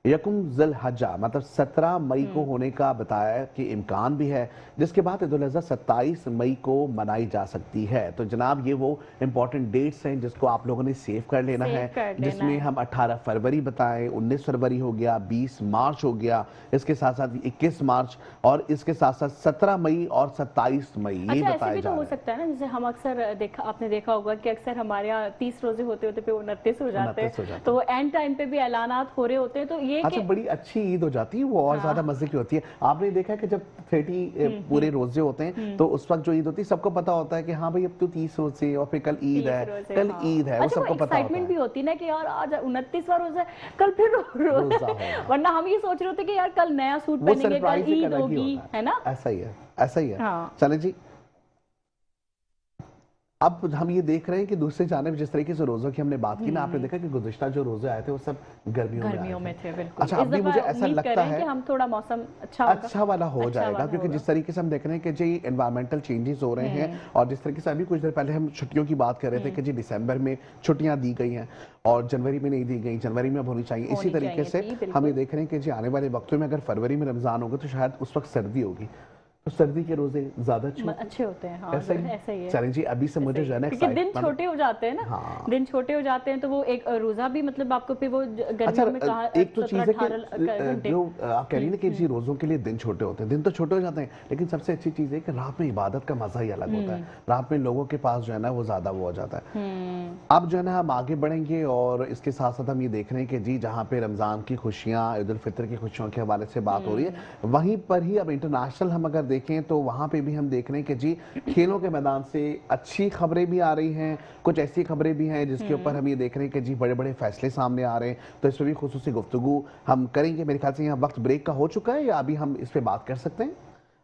A: यकुम ज़िल हज्जा मतलब 17 मई को होने का बताया कि इम्कान भी है, जिसके बाद ईद उल अज़हा 27 मई को मनाई जा सकती है। तो जनाब ये वो इंपॉर्टेंट डेट्स हैं जिसको आप लोगों ने सेव कर लेना है, जिसमें हम 18 फरवरी बताएं, 19 फरवरी हो गया, 20 मार्च हो गया, इसके साथ साथ 21 मार्च और इसके साथ साथ 17 मई और 27 मई ये
B: अच्छा,
A: बताया
B: ऐसे भी
A: जा
B: तो हो
A: रहा है।
B: सकता है ना, जैसे हम अक्सर आपने देखा होगा कि अक्सर हमारे यहाँ 30 रोजे होते होते पे 29 हो जाते
A: 29 हो
B: हैं,
A: जाते
B: तो
A: हैं।
B: वो एंड टाइम पे भी ऐलानात हो रहे होते हैं, तो ये
A: अच्छा,
B: कि
A: बड़ी अच्छी ईद हो जाती है वो, और ज्यादा मजे की होती है। आपने देखा है कि जब 30 पूरे रोजे होते हैं तो उस वक्त जो ईद होती है सबको पता होता है कि हाँ भाई अब तो 30 रोजे और फिर कल ईद
B: 30
A: है,
B: रोजे,
A: कल
B: हाँ।
A: ईद है, वो
B: अच्छा, वो
A: सबको पता होता
B: एक्साइटमेंट भी
A: है।
B: होती है ना कि यार आज 29वां रोजा है, कल फिर
A: रोजा
B: रोजा
A: होगा,
B: वरना हम ये सोच रहे होते कि यार कल नया सूट
A: वो
B: पहनेंगे, कल
A: सरप्राइज एक
B: ईद
A: अलग ही
B: होगी,
A: होता
B: है ना।
A: ऐसा ही है, ऐसा ही है।
B: हाँ।
A: चले जी, अब हम ये देख रहे हैं कि दूसरी जानिब जिस तरीके से रोजों की हमने बात की ना, आपने देखा कि गुज़िश्ता जो रोजे आए थे वो सब गर्मियों में आए थे।
B: बिल्कुल।
A: अच्छा,
B: इस
A: अब भी
B: दफा
A: मुझे ऐसा
B: उम्मीद कर
A: लगता
B: रहे हैं
A: है
B: कि हम थोड़ा मौसम अच्छा होगा,
A: अच्छा वाला हो
B: अच्छा
A: जाएगा,
B: वाला
A: क्योंकि
B: होगा।
A: जिस तरीके से हम देख रहे हैं कि जी एनवायरमेंटल चेंजेस हो रहे हैं, और जिस तरीके से अभी कुछ देर पहले हम छुट्टियों की बात कर रहे थे कि जी दिसंबर में छुट्टियां दी गई हैं और जनवरी में नहीं दी गई, जनवरी में अब होनी चाहिए। इसी
B: होनी
A: तरीके
B: चाहिए
A: से
B: थी,
A: हम ये
B: बिल्कुल।
A: देख रहे हैं कि जी आने वाले वक्तों में अगर फरवरी में रमजान होगा तो शायद उस वक्त सर्दी होगी, तो सर्दी के रोजे ज्यादा अच्छे होते हैं।
B: अच्छे होते हैं, हाँ,
A: ऐसा ही
B: ऐसा ही है।
A: चलें जी, अभी से मुझे जो है ना
B: क्योंकि दिन
A: excitement-
B: छोटे हो जाते हैं ना,
A: हाँ।
B: दिन छोटे हो जाते हैं तो वो एक रोजा भी मतलब आपको फिर वो
A: अच्छा,
B: गर्मियों में कहा
A: एक तो चीज है
B: 17-18 घंटे।
A: जो आप कह रही हैं ना कि जी रोजों के लिए दिन छोटे होते हैं, दिन तो छोटे हो जाते हैं, लेकिन सबसे अच्छी चीज है कि रात में इबादत का मजा ही अलग होता है। रात में लोगों के पास जो है ना वो ज्यादा वो हो जाता है। अब जो है ना हम आगे बढ़ेंगे और इसके साथ साथ हम ये देख रहे हैं कि जी जहाँ पे रमजान की खुशियां, ईद उल फितर की खुशियों के हवाले से बात हो रही है, वहीं पर ही अब इंटरनेशनल हम अगर देखें तो वहां पे भी हम देख रहे हैं कि जी खेलों के मैदान से अच्छी खबरें भी आ रही हैं, कुछ ऐसी खबरें भी हैं जिसके ऊपर हम ये देख रहे हैं कि जी बड़े बड़े फैसले सामने आ रहे हैं। तो इस पर भी खुसूसी गुफ्तगू हम करेंगे। मेरे ख्याल से यहाँ वक्त ब्रेक का हो चुका है या अभी हम इस पर बात कर सकते हैं?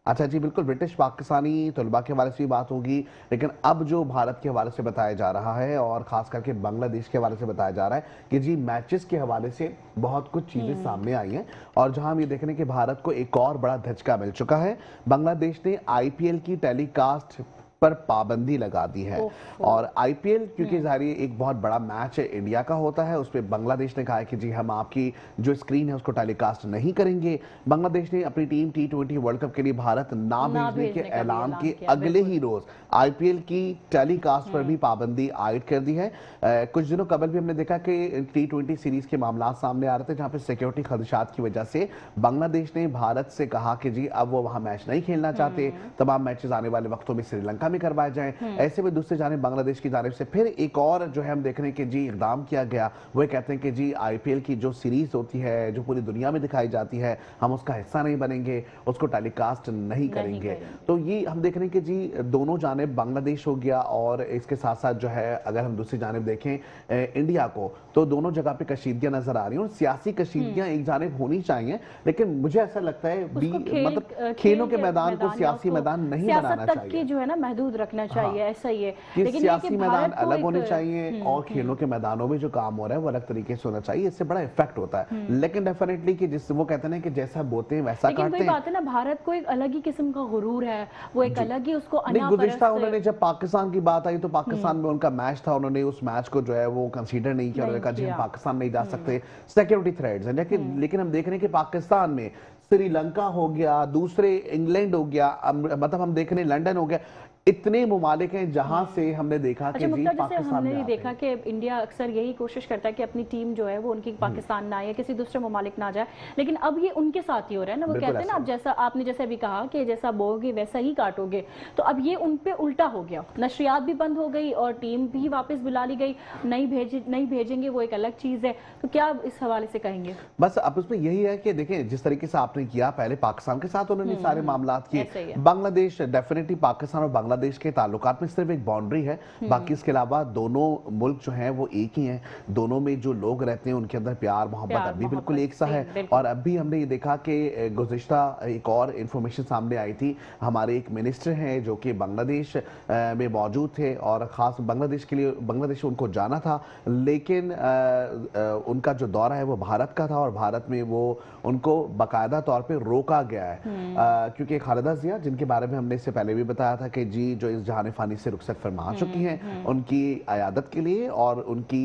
A: अच्छा जी, बिल्कुल, ब्रिटिश पाकिस्तानी तलबा के हवाले से भी बात होगी, लेकिन अब जो भारत के हवाले से बताया जा रहा है और खास करके बांग्लादेश के हवाले से बताया जा रहा है कि जी मैचेस के हवाले से बहुत कुछ चीजें सामने आई हैं, और जहां हम ये देख रहे हैं कि भारत को एक और बड़ा धचका मिल चुका है। बांग्लादेश ने आईपीएल की टेलीकास्ट पर पाबंदी लगा दी है, और आईपीएल क्योंकि जाहिर एक बहुत बड़ा मैच है, इंडिया का होता है, उस पर बांग्लादेश ने कहा है कि जी हम आपकी जो स्क्रीन है उसको टेलीकास्ट नहीं करेंगे। बांग्लादेश ने अपनी टीम T20 वर्ल्ड कप के लिए भारत ना भेजने के ऐलान के अगले ही रोज आईपीएल की टेलीकास्ट पर भी पाबंदी आयद कर दी है। कुछ दिनों कबल भी हमने देखा कि T20 सीरीज के मामला सामने आ रहे थे जहां पे सिक्योरिटी खदशात की वजह से बांग्लादेश ने भारत से कहा कि जी अब वो वहां मैच नहीं खेलना चाहते, तमाम मैचेस आने वाले वक्तों में श्रीलंका में करवाए जाएं। ऐसे में दूसरी जानिब बांग्लादेश की जानिब से फिर एक और जो है हम देख रहे हैं कि जी इकदाम किया गया। वो कहते हैं कि जी आईपीएल की जो सीरीज होती है जो पूरी दुनिया में दिखाई जाती है, हम उसका हिस्सा नहीं बनेंगे, उसको टेलीकास्ट नहीं करेंगे। तो ये हम देख रहे हैं कि जी दोनों जानिब बांग्लादेश हो गया और इसके साथ साथ जो है अगर हम दूसरी जानिब देखें इंडिया को, तो दोनों जगह पे कशीदगियां नजर आ रही हैं, और सियासी कशीदगियां एक जानिब होनी चाहिए, लेकिन मुझे ऐसा लगता है मतलब खेलों के मैदान को सियासी मैदान नहीं बनाना चाहिए,
B: जो है ना महदूद रखना चाहिए। ऐसा ही है
A: कि
B: लेकिन
A: सियासी मैदान अलग होने चाहिए और खेलों के मैदानों में जो काम हो रहा है वो अलग तरीके से होना चाहिए, इससे बड़ा इफेक्ट होता है। लेकिन डेफिनेटली कि जिस वो कहते हैं कि जैसा बोते हैं वैसा काटते हैं।
B: लेकिन वही बात है ना, भारत को एक अलग ही किस्म का गुरूर है, वो एक अलग ही उसको
A: नहीं, गुज़िश्ता उन्होंने जब पाकिस्तान की बात आई तो पाकिस्तान में उनका मैच था, उन्होंने उस मैच को जो है वो कंसीडर नहीं किया, उन्होंने कहा जी हम पाकिस्तान नहीं जा सकते, सिक्योरिटी थ्रेट्स हैं। लेकिन हम देख रहे हैं कि पाकिस्तान में श्रीलंका हो गया, दूसरे इंग्लैंड हो गया, मतलब हम देख रहे हैं लंदन हो गया, इतने ममालिक हैं जहां से हमने देखा कि जी पाकिस्तान
B: हमने
A: में
B: देखा कि इंडिया अक्सर यही कोशिश करता है कि अपनी टीम जो है वो उनकी पाकिस्तान ना आए या किसी दूसरे ममालिक ना जाए, लेकिन अब ये उनके साथ ही हो रहा है ना। वो कहते हैं ना, अब जैसा आपने जैसे अभी कहा कि जैसा बोओगे वैसा ही काटोगे, तो अब ये उन पे उल्टा हो गया। नशरियात भी बंद हो गई और टीम भी वापस बुला ली गई, नहीं भेजेंगे वो एक अलग चीज है। तो क्या इस हवाले से कहेंगे?
A: बस अब उसमें यही है कि देखें जिस तरीके से आपने किया, पहले पाकिस्तान के साथ उन्होंने सारे मामला किए, बांग्लादेश डेफिनेटली पाकिस्तान और बांग्लादेश के ताल्लुकात में सिर्फ एक बाउंड्री है, बाकी इसके अलावा दोनों मुल्क जो हैं वो एक ही हैं, दोनों में जो लोग रहते हैं उनके अंदर प्यार मोहब्बत अभी बिल्कुल एक सा है। और अभी हमने ये देखा कि गुज़िश्ता एक और इंफॉर्मेशन सामने आई थी, हमारे एक मिनिस्टर हैं जो कि बांग्लादेश में मौजूद थे और खास बांग्लादेश के लिए बांग्लादेश उनको जाना था, लेकिन उनका जो दौरा है वो भारत का था और भारत में वो उनको बाकायदा तौर पे रोका गया है क्योंकि खालिदा जिया, जिनके बारे में हमने इससे पहले भी बताया था कि जी जो इस जहान फानी से रुखसत फरमा चुकी हैं, उनकी अयादत के लिए और उनकी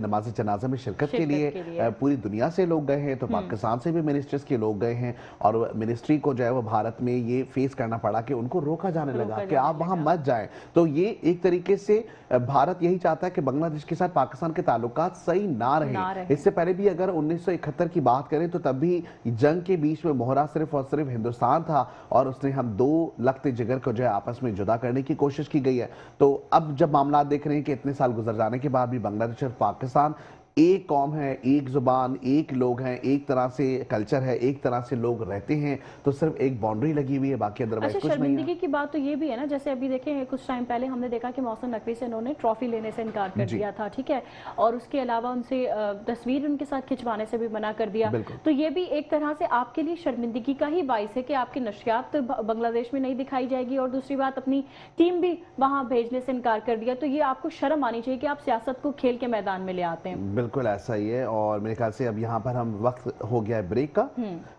A: नमाज जनाजा में शिरकत के लिए पूरी दुनिया से लोग गए हैं। तो पाकिस्तान से भी मिनिस्टर्स के लोग गए हैं और मिनिस्ट्री को जो है वो भारत में ये फेस करना पड़ा कि उनको रोका जाने लगा कि आप वहां मत जाएं। तो ये एक तरीके से भारत यही चाहता है कि बांग्लादेश के साथ पाकिस्तान के ताल्लुकात सही ना रहे। इससे पहले भी अगर 1971 की बात करें तो तब भी जंग के बीच में मोहरा सिर्फ और सिर्फ हिंदुस्तान था और उसने हम दो लखते जिगर को जो है आपस में जुदा करने की कोशिश की गई है। तो अब जब मामला देख रहे हैं कि इतने साल गुजर जाने के बाद भी बांग्लादेश और पाकिस्तान एक कौम है, एक जुबान, एक लोग हैं, एक तरह से कल्चर है, एक तरह से लोग रहते हैं, तो सिर्फ एक बाउंड्री लगी हुई है, बाकी अदरवाइज कुछ नहीं है।
B: शर्मिंदगी की बात तो ये भी है ना, जैसे अभी देखें कुछ टाइम पहले हमने देखा कि मौसम नकवी से इन्होंने ट्रॉफी लेने से इनकार कर दिया था, ठीक है, और उसके अलावा उनसे तस्वीर उनके साथ खिंचवाने से भी मना कर दिया। तो ये भी एक तरह से आपके लिए शर्मिंदगी का ही बाइस है कि आपकी नशियात बांग्लादेश में नहीं दिखाई जाएगी और दूसरी बात अपनी टीम भी वहां भेजने से इनकार कर दिया। तो ये आपको शर्म आनी चाहिए कि आप सियासत को खेल के मैदान में ले आते हैं।
A: बिल्कुल ऐसा ही है और मेरे ख्याल से अब यहाँ पर हम वक्त हो गया है ब्रेक का।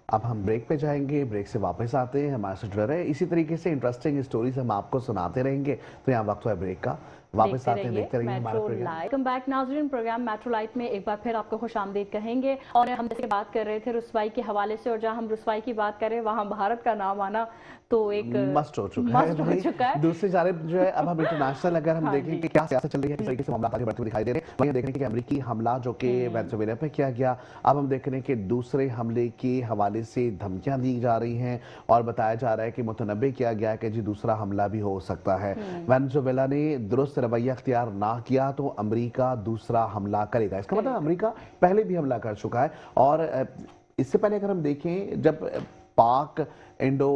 A: अब हम ब्रेक पे जाएंगे, ब्रेक से वापस आते हैं, हमारे साथ जुड़े रहे। इसी तरीके से इंटरेस्टिंग स्टोरीज हम आपको सुनाते रहेंगे। तो यहाँ वक्त हुआ है ब्रेक का, वापस आते हैं, देखते रहिए हमारा प्रोग्राम।
B: वेलकम बैक नाज़रीन, प्रोग्राम मेट्रो लाइट में एक बार फिर आपको खुशामदीद कहेंगे। और हम जैसे बात कर रहे थे रुसवाई के हवाले से, और जहां हम रुसवाई की बात कर रहे हैं वहां भारत का नाम आना तो एक
A: मस्ट हो चुका है। दूसरी जानिब जो है अब हम इंटरनेशनल अगर हम देखें कि क्या सियासत चल रही है, किस तरीके से मामला आगे बढ़ते हुए दिखाई दे रहे हैं, वहीं देख रहे हैं कि अमेरिकी हमला जो कि वेनेजुएला पे किया गया, अब हम देख रहे हैं कि दूसरे हमले के हवाले से धमकियां दी जा रही हैं और बताया जा रहा है कि मुतनब्बे किया गया कि जी दूसरा हमला भी हो सकता है। वेनेजुएला ने दुरुस्त रवैया अख्तियार ना किया तो अमेरिका दूसरा हमला करेगा। इसका मतलब अमेरिका पहले भी हमला कर चुका है। और इससे पहले अगर हम देखें, जब पाक इंडो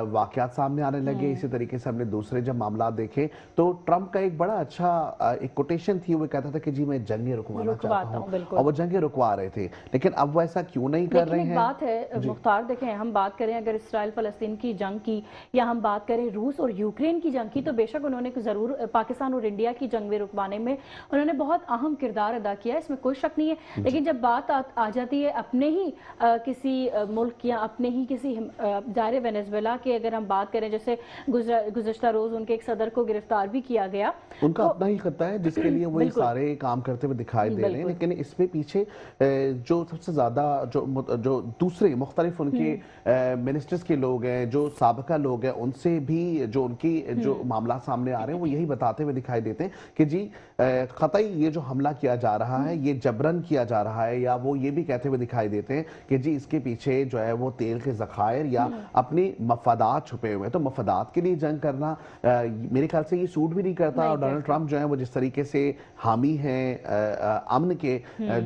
A: वाकयात सामने आने लगे, इसी तरीके से हमने दूसरे जब मामला देखे तो ट्रंप का एक बड़ा अच्छा एक कोटेशन थी, वो कहता था कि जी मैं जंगें रुकवाना चाहता हूं, और वो जंगें रुकवा रहे थे। लेकिन अब वो ऐसा क्यों नहीं कर रहे हैं?
B: बात है मुख्तार, देखें हम बात करें अगर इसराइल फलस्तीन की जंग की या हम बात करें रूस और यूक्रेन की जंग की, तो बेशक उन्होंने जरूर पाकिस्तान और इंडिया की जंग में रुकवाने में उन्होंने बहुत अहम किरदार अदा किया है, इसमें कोई शक नहीं है। लेकिन जब बात आ जाती है अपने ही किसी मुल्क या अपने ही किसी जाहिर वेनेजुएला की अगर हम बात करें, जैसे गुज़श्ता रोज उनके एक सदर को गिरफ्तार भी किया गया,
A: उनका अपना ही खत्ता है जिसके लिए वो सारे काम करते हुए दिखाई दे रहे हैं। लेकिन इसमें पीछे जो सबसे ज्यादा जो दूसरे मुख्तलिफ उनके मिनिस्टर्स के लोग हैं, जो साबिका लोग हैं, उनसे भी जो उनकी जो मामला सामने आ रहे हैं वो यही बताते हुए दिखाई देते हैं कि जी कतई ये जो हमला किया जा रहा है ये जबरन किया जा रहा है, या वो ये भी कहते हुए दिखाई देते हैं कि जी इसके पीछे जो है वो तेल के ज़खायर या अपनी मफादात छुपे हुए हैं। तो मफादात के लिए जंग करना मेरे ख्याल से ये सूट भी नहीं करता। और डोनाल्ड ट्रंप जो है वो जिस तरीके से हामी हैं अमन के,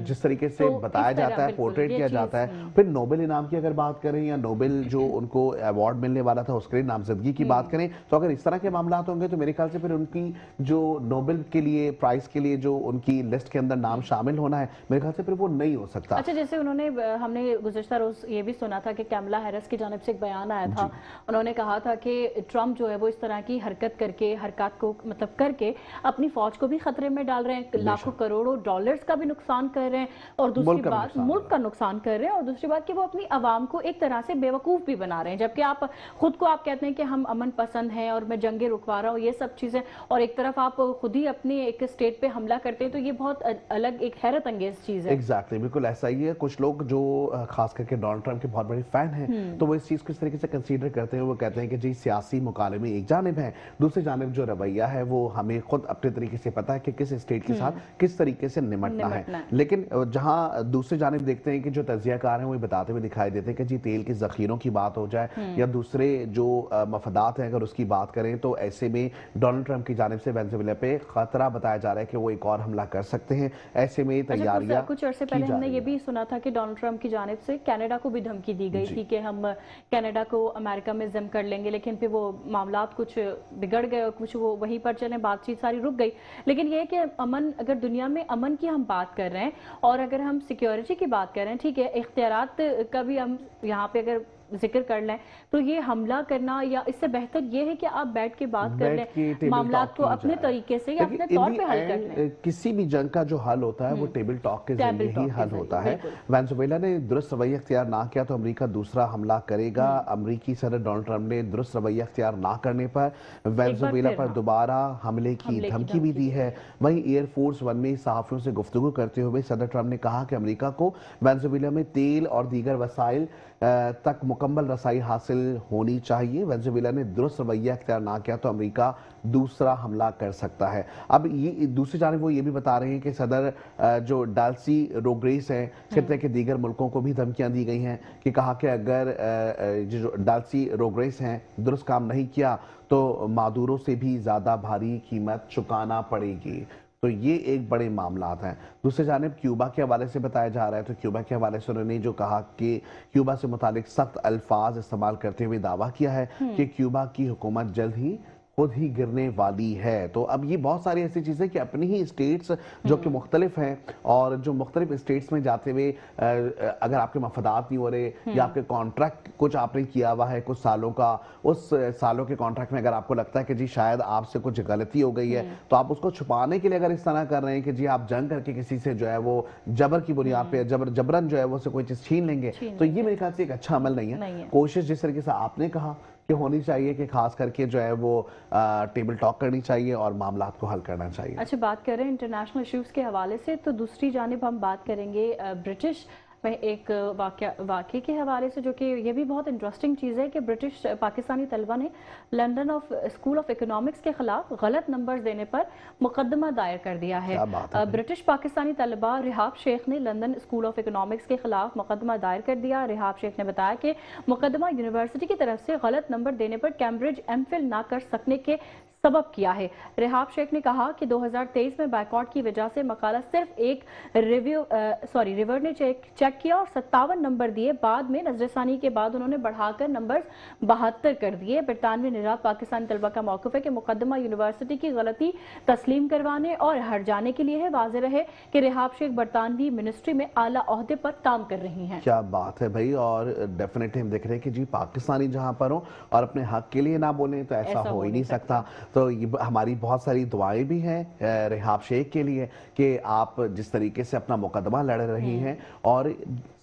A: जिस तरीके से बताया जाता है, पोर्ट्रेट किया जाता है, फिर नोबेल इनाम की अगर बात करें या नोबेल जो उनको अवार्ड मिलने वाला था उसके लिए नामजदगी की बात करें, तो अगर इस तरह के मामला होंगे तो मेरे ख्याल से फिर उनकी जो नोबेल के लिए प्राइज के लिए जो उनकी लिस्ट के अंदर नाम शामिल होना है, मेरे ख्याल से फिर वो नहीं हो सकता।
B: अच्छा, जैसे उन्होंने हमने गुज़श्ता रोज ये भी सुना था कि कैमला हैरिस की जानिब से एक बयान आया था, उन्होंने कहा था कि ट्रंप जो है वो इस तरह की हरकत को मतलब करके अपनी फौज को भी खतरे में डाल रहे हैं, लाखों करोड़ों डॉलर्स का भी नुकसान कर रहे हैं, और दूसरी बात मुल्क का नुकसान कर रहे हैं, और दूसरी बात कि वो अपनी आवाम को एक तरह से बेवकूफ भी बना रहे हैं। जबकि आप खुद को आप कहते हैं कि हम अमन पसंद हैं और मैं जंगे रुकवा रहा हूँ, ये सब चीजें, और एक तरफ आप खुद ही अपनी एक स्टेट पे हमला करते हैं, तो ये बहुत अलग एक हैरत अंगेज चीज है।
A: एग्जैक्टली, बिल्कुल ऐसा ही है। कुछ लोग जो खास करके डोनाल्ड ट्रंप के बहुत बड़े फैन हैं, तो वो इस चीज को इस तरीके से कंसीडर करते हैं, वो कहते हैं कि जी सियासी मुकालमे एक जानिब है, दूसरी जानिब जो रवैया है वो हमें खुद अपने तरीके से पता है कि किस स्टेट के साथ किस तरीके से निमटना है। लेकिन जहां दूसरी जानिब देखते हैं कि जो तज्जियाकार हैं वो बताते हुए दिखाई देते हैं कि जी तेल के जखीरों की बात हो जाए या दूसरे जो मफादात हैं अगर उसकी बात करें, तो ऐसे में डोनाल्ड ट्रंप की जानिब से वेनेजुएला पे खतरा बताया जा रहा है कि वो एक और हमला कर सकते हैं। ऐसे में तैयारियां
B: कुछ अर्से पहले हमने ये भी सुना था कि डोनाल्ड ट्रंप की जानिब से कनाडा को भी धमकी दी गई थी कि हम कनाडा को अमेरिका में ज़िम कर लेंगे, लेकिन फिर वो मामलात कुछ बिगड़ गए और कुछ वो वहीं पर चले, बातचीत सारी रुक गई। लेकिन ये कि अमन, अगर दुनिया में अमन की हम बात कर रहे हैं और अगर हम सिक्योरिटी की बात कर रहे हैं, ठीक है, इख्तियारात का भी हम यहाँ पे अगर जिक्र कर लें तो ये हमला करना, या इससे बेहतर ये है कि आप बैठ के बात कर लें, मामला को अपने तरीके से या अपने तौर पे हल कर लें।
A: किसी भी जंग का जो हल होता है वो टेबल टॉक के जरिए ही हल होता है। वेनेजुएला ने दुरुस्त रवैया इख्तियार ना किया तो अमेरिका दूसरा हमला करेगा। अमेरिकी सदर डोनाल्ड ट्रंप ने दुरुस्त रवैया इख्तियार ना करने पर वेनेजुएला पर दोबारा हमले की धमकी भी दी है। वहीं एयरफोर्स वन में सहाफियों से गुफ्तगू करते हुए सदर ट्रंप ने कहा कि अमेरिका को वेनेजुएला में तेल और दीगर वसाइल तक मुकम्मल रसाई हासिल होनी चाहिए। वेनेजुएला ने दुरुस्त रवैया इख्तियार ना किया तो अमेरिका दूसरा हमला कर सकता है। अब ये दूसरी जानिब वो ये भी बता रहे हैं कि सदर जो डाल्सी रोड्रिगेज हैं, खित्ते के दीगर मुल्कों को भी धमकियां दी गई हैं कि कहा कि अगर जो डाल्सी रोड्रिगेज हैं दुरुस्त काम नहीं किया तो मादुरो से भी ज्यादा भारी कीमत चुकाना पड़ेगी। तो ये एक बड़े मामलात हैं। दूसरी जानिब क्यूबा के हवाले से बताया जा रहा है, तो क्यूबा के हवाले से उन्होंने जो कहा कि क्यूबा से मुतालिक सख्त अल्फाज इस्तेमाल करते हुए दावा किया है कि क्यूबा की हुकूमत जल्द ही खुद ही गिरने वाली है। तो अब ये बहुत सारी ऐसी चीजें कि अपनी ही स्टेट्स जो कि मुख्तलिफ हैं और जो मुख्तलिफ स्टेट्स में जाते हुए अगर आपके मफादात नहीं हो रहे या आपके कॉन्ट्रैक्ट कुछ आपने किया हुआ है कुछ सालों का, उस सालों के कॉन्ट्रैक्ट में अगर आपको लगता है कि जी शायद आपसे कुछ गलती हो गई है तो आप उसको छुपाने के लिए अगर इस तरह कर रहे हैं कि जी आप जंग करके किसी से जो है वो जबर की बुनियाद पे जबरन जो है वो से कोई चीज छीन लेंगे, तो ये मेरे ख्याल से एक अच्छा अमल नहीं है। कोशिश जिस तरीके से आपने कहा कि होनी चाहिए कि खास करके जो है वो टेबल टॉक करनी चाहिए और मामलात को हल करना चाहिए।
B: अच्छा, बात करें इंटरनेशनल इश्यूज के हवाले से तो दूसरी जानिब हम बात करेंगे ब्रिटिश में एक वाक़े के हवाले से, जो कि ये भी बहुत इंटरेस्टिंग चीज़ है कि ब्रिटिश पाकिस्तानी तलबा ने लंदन स्कूल ऑफ इकोनॉमिक्स के खिलाफ गलत नंबर्स देने पर मुकदमा दायर कर दिया है। ब्रिटिश पाकिस्तानी तलबा रिहाब शेख ने लंदन स्कूल ऑफ इकोनॉमिक्स के खिलाफ मुकदमा दायर कर दिया। रिहाब शेख ने बताया कि मुकदमा यूनिवर्सिटी की तरफ से गलत नंबर देने पर कैम्ब्रिज एमफिल ना कर सकने के सबब किया है। रिहाब शेख ने कहा कि 2023 में बायकॉट की वजह से मकाला सिर्फ एक रिवर ने चेक किया और 57 नंबर दिए। बाद में नजरसानी के बाद उन्होंने बढ़ाकर नंबर 72 कर दिए। बरतानवी निजात पाकिस्तानी तलबा का मौक़िफ़ है कि मुकदमा यूनिवर्सिटी की गलती तस्लीम करवाने और हट जाने के लिए है। वाज़ेह रहे कि रिहाब शेख बरतानवी मिनिस्ट्री में आला ओहदे पर काम कर रही हैं।
A: क्या बात है भाई, और डेफिनेटली हम देख रहे हैं कि जी पाकिस्तानी जहां पर हो और अपने हक के लिए ना बोले तो ऐसा हो ही नहीं सकता। तो ये हमारी बहुत सारी दुआएं भी हैं रिहाब शेख के लिए कि आप जिस तरीके से अपना मुकदमा लड़ रही हैं, और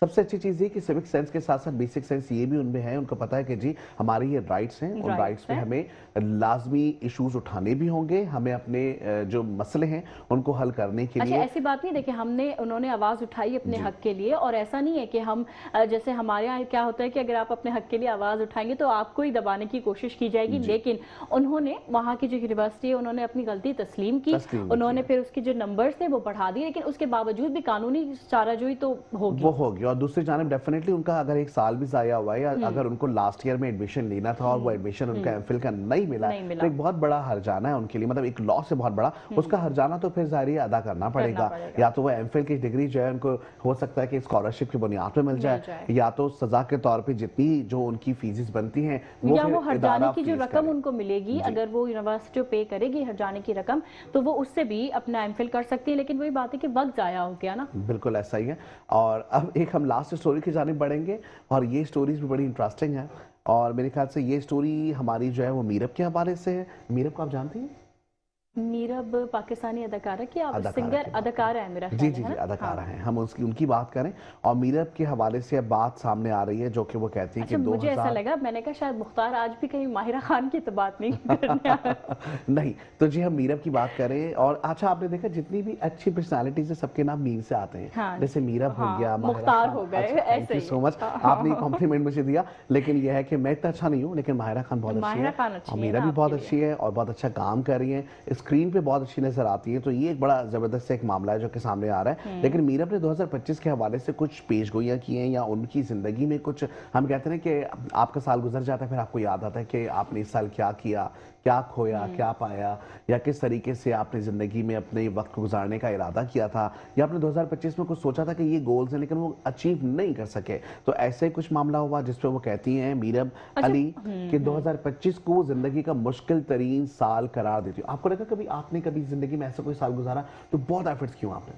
A: सबसे अच्छी चीज़ ये कि सिविक सेंस के साथ साथ बेसिक सेंस ये भी उनमें है, उनको पता है कि जी हमारे ये राइट्स हैं, उन राइट्स पे हमें लाजमी इश्यूज उठाने भी होंगे, हमें अपने जो मसले हैं उनको हल करने के लिए।
B: ऐसी बात नहीं, देखिए उन्होंने आवाज़ उठाई अपने हक के लिए, और ऐसा नहीं है कि हम जैसे हमारे यहाँ क्या होता है कि अगर आप अपने हक के लिए आवाज़ उठाएंगे तो आपको ही दबाने की कोशिश की जाएगी, लेकिन उन्होंने वहाँ की जो यूनिवर्सिटी है उन्होंने अपनी गलती तस्लीम की, उन्होंने फिर उसके जो नंबर्स थे वो बढ़ा दिए, लेकिन उसके बावजूद भी कानूनी चाराजोई तो होगी।
A: और दूसरी जानिब डेफिनेटली उनका अगर एक साल भी जाया हुआ है या अगर उनको लास्ट ईयर में एडमिशन लेना था और वो एडमिशन उनका एमफिल का नहीं मिला तो एक बहुत बड़ा हर्जाना है उनके लिए, मतलब एक लॉस है बहुत बड़ा। उसका हर्जाना तो फिर जारी अदा करना पड़ेगा। या तो वो एमफिल की डिग्री जो है उनको हो सकता है कि स्कॉलरशिप की बुनियाद पे मिल जाए, या तो सजा के तौर पे जितनी जो उनकी फीस बनती हैं
B: वो हर्जाने की जो रकम उनको मिलेगी, अगर वो यूनिवर्सिटी पे करेगी हर्जाने की रकम, तो वो उससे भी अपना एमफिल कर सकती है। लेकिन वही बात है कि वक्त जाया हो गया ना।
A: बिल्कुल ऐसा ही है। और अब एक हम लास्ट स्टोरी की जानिब बढ़ेंगे, और ये स्टोरीज भी बड़ी इंटरेस्टिंग है, और मेरे ख्याल से ये स्टोरी हमारी जो है वो मीरब के हवाले से है। मीरब को आप जानती हैं?
B: मीरब पाकिस्तानी अदाकारा की आप सिंगर अदाकारा है मेरा ख्याल
A: जी अदाकारा हैं। हम उनकी बात करें, और मीरब के हवाले से बात सामने आ रही है जो कि वो कहती है कि
B: मुझे ऐसा लगा, मैंने कहा शायद मुख्तार आज भी कहीं माहिरा खान की तो बात नहीं करने
A: नहीं, तो जी हम मीरब की बात करें। और अच्छा, आपने देखा जितनी भी अच्छी पर्सनालिटीज है सबके नाम मीम से आते हैं। हाँ, जैसे मीरब हो गया,
B: मुख्तार हो गए,
A: थैंक यू सो मच, आपने कॉम्प्लीमेंट मुझे दिया। लेकिन यह है कि मैं इतना अच्छा नहीं हूँ, लेकिन माहिरा खान बहुत अच्छी है और मीरब भी बहुत अच्छी है और बहुत अच्छा काम कर रही है, स्क्रीन पे बहुत अच्छी नजर आती है। तो ये एक बड़ा जबरदस्त एक मामला है जो कि सामने आ रहा है। लेकिन मीरब ने 2025 के हवाले से कुछ पेशगोइयां की हैं, या उनकी जिंदगी में कुछ, हम कहते हैं कि आपका साल गुजर जाता है फिर आपको याद आता है कि आपने इस साल क्या किया, क्या खोया, क्या पाया, या किस तरीके से आपने जिंदगी में अपने वक्त को गुजारने का इरादा किया था, या आपने 2025 में कुछ सोचा था कि ये गोल्स हैं लेकिन वो अचीव नहीं कर सके। तो ऐसे ही कुछ मामला हुआ जिसपे वो कहती हैं मीरब अली कि 2025 को जिंदगी का मुश्किल तरीन साल करार देती हूँ। आपको लगा कभी आपने कभी जिंदगी में ऐसा कोई साल गुजारा तो बहुत एफर्ट्स किए आपने?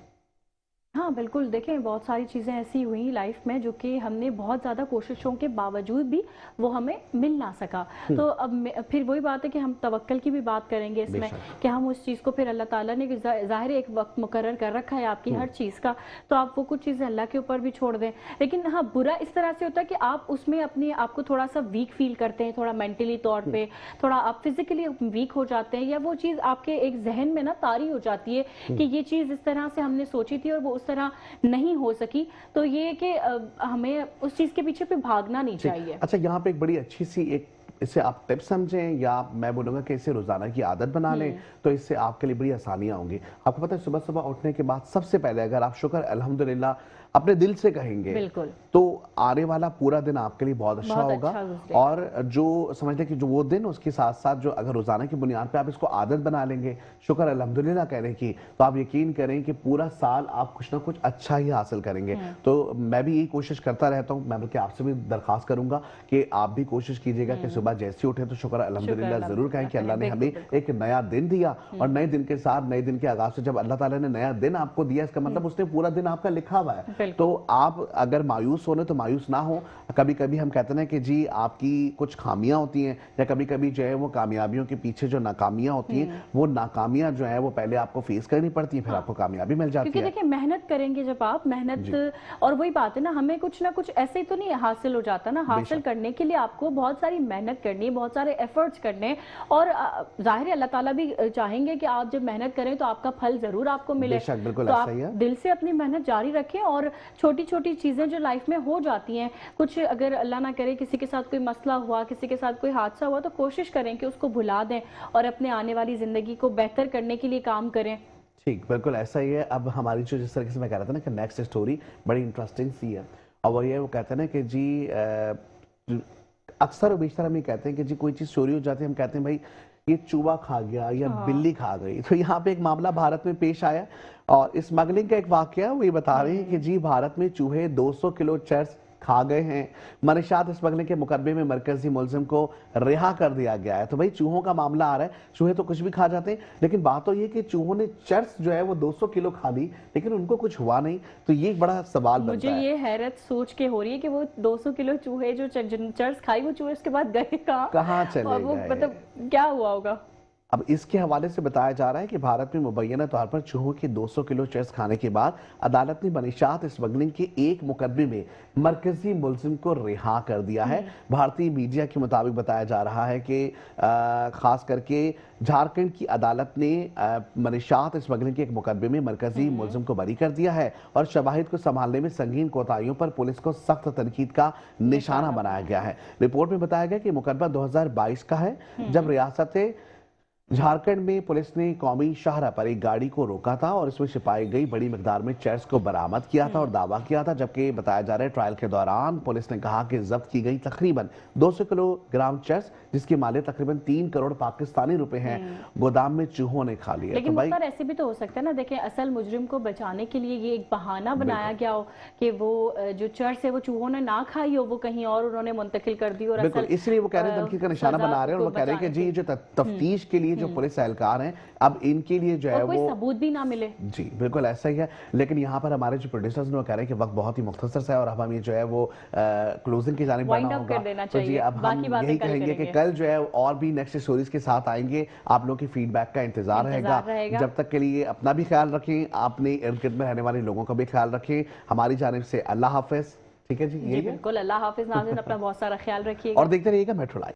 B: हाँ, बिल्कुल। देखें, बहुत सारी चीज़ें ऐसी हुई लाइफ में जो कि हमने बहुत ज़्यादा कोशिशों के बावजूद भी वो हमें मिल ना सका। तो अब फिर वही बात है कि हम तवक्कल की भी बात करेंगे इसमें कि हम उस चीज़ को फिर अल्लाह ताला ने ज़ाहिर है एक वक़्त मुकर्रर कर रखा है आपकी हर चीज़ का, तो आप वो कुछ चीज़ें अल्लाह के ऊपर भी छोड़ दें। लेकिन हाँ, बुरा इस तरह से होता है कि आप उसमें अपने आप को थोड़ा-सा वीक फ़ील करते हैं, थोड़ा मेंटली तौर पे, थोड़ा आप फिज़िकली वीक हो जाते हैं, या वो चीज़ आपके एक ज़हन में ना तारी हो जाती है कि ये चीज़ इस तरह से हमने सोची थी और वो उस तरह नहीं हो सकी। तो ये कि हमें उस चीज के पीछे पे भागना नहीं चाहिए।
A: अच्छा, यहाँ पे एक बड़ी अच्छी सी एक इसे आप टिप समझें या मैं बोलूंगा कि इसे रोजाना की आदत बना लें तो इससे आपके लिए बड़ी आसानियां होंगी। आपको पता है सुबह सुबह उठने के बाद सबसे पहले अगर आप शुक्र अल्हम्दुलिल्लाह अपने दिल से कहेंगे
B: बिल्कुल,
A: तो आने वाला पूरा दिन आपके लिए बहुत अच्छा होगा। और जो समझ लें कि जो वो दिन उसके साथ साथ जो अगर रोजाना की बुनियाद पे आप इसको आदत बना लेंगे शुक्र अल्हम्दुलिल्लाह कहने की, तो आप यकीन करें कि पूरा साल आप कुछ ना कुछ अच्छा ही हासिल करेंगे। तो मैं भी यही कोशिश करता रहता हूँ। मैं बल्कि आपसे भी दरखास्त करूंगा कि आप भी कोशिश कीजिएगा कि सुबह जैसे उठे तो शुक्र अल्हम्दुलिल्लाह जरूर कहें कि अल्लाह ने हमें एक नया दिन दिया, और नए दिन के साथ नए दिन के आगाज से जब अल्लाह ताला ने नया दिन आपको दिया, इसका मतलब उसने पूरा दिन आपका लिखा हुआ है। तो आप अगर मायूस होने तो मायूस ना हो। कभी कभी हम कहते हैं कि जी आपकी कुछ खामियां होती हैं, या कभी कभी जो है वो कामयाबियों के पीछे जो नाकामियां होती हैं, वो नाकामियां जो है वो पहले आपको फेस करनी पड़ती है, फिर आपको कामयाबी मिल जाती है।
B: क्योंकि देखिए मेहनत करेंगे जब आप मेहनत, और वही बात है ना, हमें कुछ ना कुछ ऐसे ही तो नहीं हासिल हो जाता ना। हासिल करने के लिए आपको बहुत सारी मेहनत करनी है, बहुत सारे एफर्ट्स करने, और जाहिर है अल्लाह ताला भी चाहेंगे कि आप जब मेहनत करें तो आपका फल जरूर आपको मिले। तो आप दिल से अपनी मेहनत जारी रखें, और छोटी छोटी चीजें जो लाइफ में हो जाती हैं, कुछ अगर अल्लाह ना करे किसी के साथ कोई मसला हुआ, किसी के साथ कोई हादसा हुआ, तो कोशिश करें कि उसको भुला दें और अपने आने वाली जिंदगी को बेहतर करने के लिए काम करें।
A: ठीक, बिल्कुल ऐसा ही है। अब हमारी जो जिस तरीके से मैं कह रहा था ना कि नेक्स्ट स्टोरी बड़ी इंटरेस्टिंग सी है, और वो ये वो कहते हैं ना कि जी अक्सर और बेशतर हम ये कहते हैं कि जी कोई चीज़ चोरी हो जाती है, हम कहते हैं भाई ये चूहा खा गया या बिल्ली खा गई। तो यहाँ पे एक मामला भारत में पेश आया, और स्मगलिंग का एक वाकया वो ये बता रहे हैं कि जी भारत में चूहे 200 किलो चर्स खा गए हैं। मनीषात स्मगलिंग के मुकदमे में मरकजी मुलजिम को रिहा कर दिया गया है। तो भाई चूहों का मामला आ रहा है, चूहे तो कुछ भी खा जाते हैं, लेकिन बात तो ये कि चूहों ने चर्स जो है वो 200 किलो खा ली, लेकिन उनको कुछ हुआ नहीं। तो ये एक बड़ा सवाल बनता है।
B: मुझे ये हैरत सोच के हो रही है कि वो 200 किलो चूहे जो चर्स खाई, वो चूहे उसके बाद गए
A: कहाँ चले
B: और वो
A: गए?
B: मतलब क्या हुआ होगा।
A: अब इसके हवाले से बताया जा रहा है कि भारत में मुबैना तौर पर चूहों के 200 किलो चर्स खाने के बाद अदालत ने मनीषात स्मगलिंग के एक मुकदमे में मरकजी मुलजिम को रिहा कर दिया है। भारतीय मीडिया के मुताबिक बताया जा रहा है कि खास करके झारखंड की अदालत ने मनीषात स्मगलिंग के एक मुकदमे में मरकजी मुलजिम को बरी कर दिया है, और शवाहिद को संभालने में संगीन कोताहियों पर पुलिस को सख्त तनकीद का निशाना बनाया गया है। रिपोर्ट में बताया गया कि मुकदमा 2022 का है, जब रियासत झारखंड में पुलिस ने कौमी शाहरा पर एक गाड़ी को रोका था और इसमें छिपाई गई बड़ी मिकदार में चर्स को बरामद किया था और दावा किया था। जबकि बताया जा रहा है ट्रायल के दौरान पुलिस ने कहा कि जब्त की गई तकरीबन 200 किलोग्राम चर्स, जिसकी मालियत तकरीबन 3 करोड़ पाकिस्तानी रुपए हैं, गोदाम में चूहों ने खा लिया।
B: लेकिन तो ऐसे भी तो हो सकता है ना, देखें असल मुजरिम को बचाने के लिए ये एक बहाना बनाया गया हो कि वो जो चर्स है वो चूहों ने ना खाई हो, वो कहीं और उन्होंने मुंतकिल कर दी, और
A: बिल्कुल इसलिए वो कह रहे हैं तनकीद का निशाना बना रहे हैं, और वो कह रहे हैं कि जी जो तफ्तीश के लिए जो पुलिस एहलकार हैं, अब इनके लिए जो है
B: कोई सबूत भी ना मिले।
A: जी बिल्कुल ऐसा ही है। लेकिन यहाँ पर हमारे जो प्रोड्यूसर्स ने वो कह रहे हैं कि वक्त बहुत ही मुख्तसर सा है, और अब हम ये जो है वो क्लोजिंग की जानिब बढ़ना होगा। तो जी अब हम यही कहेंगे कि कल जो है और भी नेक्स्ट स्टोरीज के साथ आएंगे। आप लोगों की फीडबैक का इंतजार रहेगा। जब तक के लिए अपना भी ख्याल रखें, आपने इर्द गिर्द में रहने वाले लोगों का भी ख्याल रखें। हमारी जानिब से अल्लाह हाफिज। ठीक है जी,
B: बिल्कुल अल्लाह हाफिज नाज़रीन, अपना बहुत सारा ख्याल रखिएगा
A: और देखते रहिएगा मेट्रो लाइव।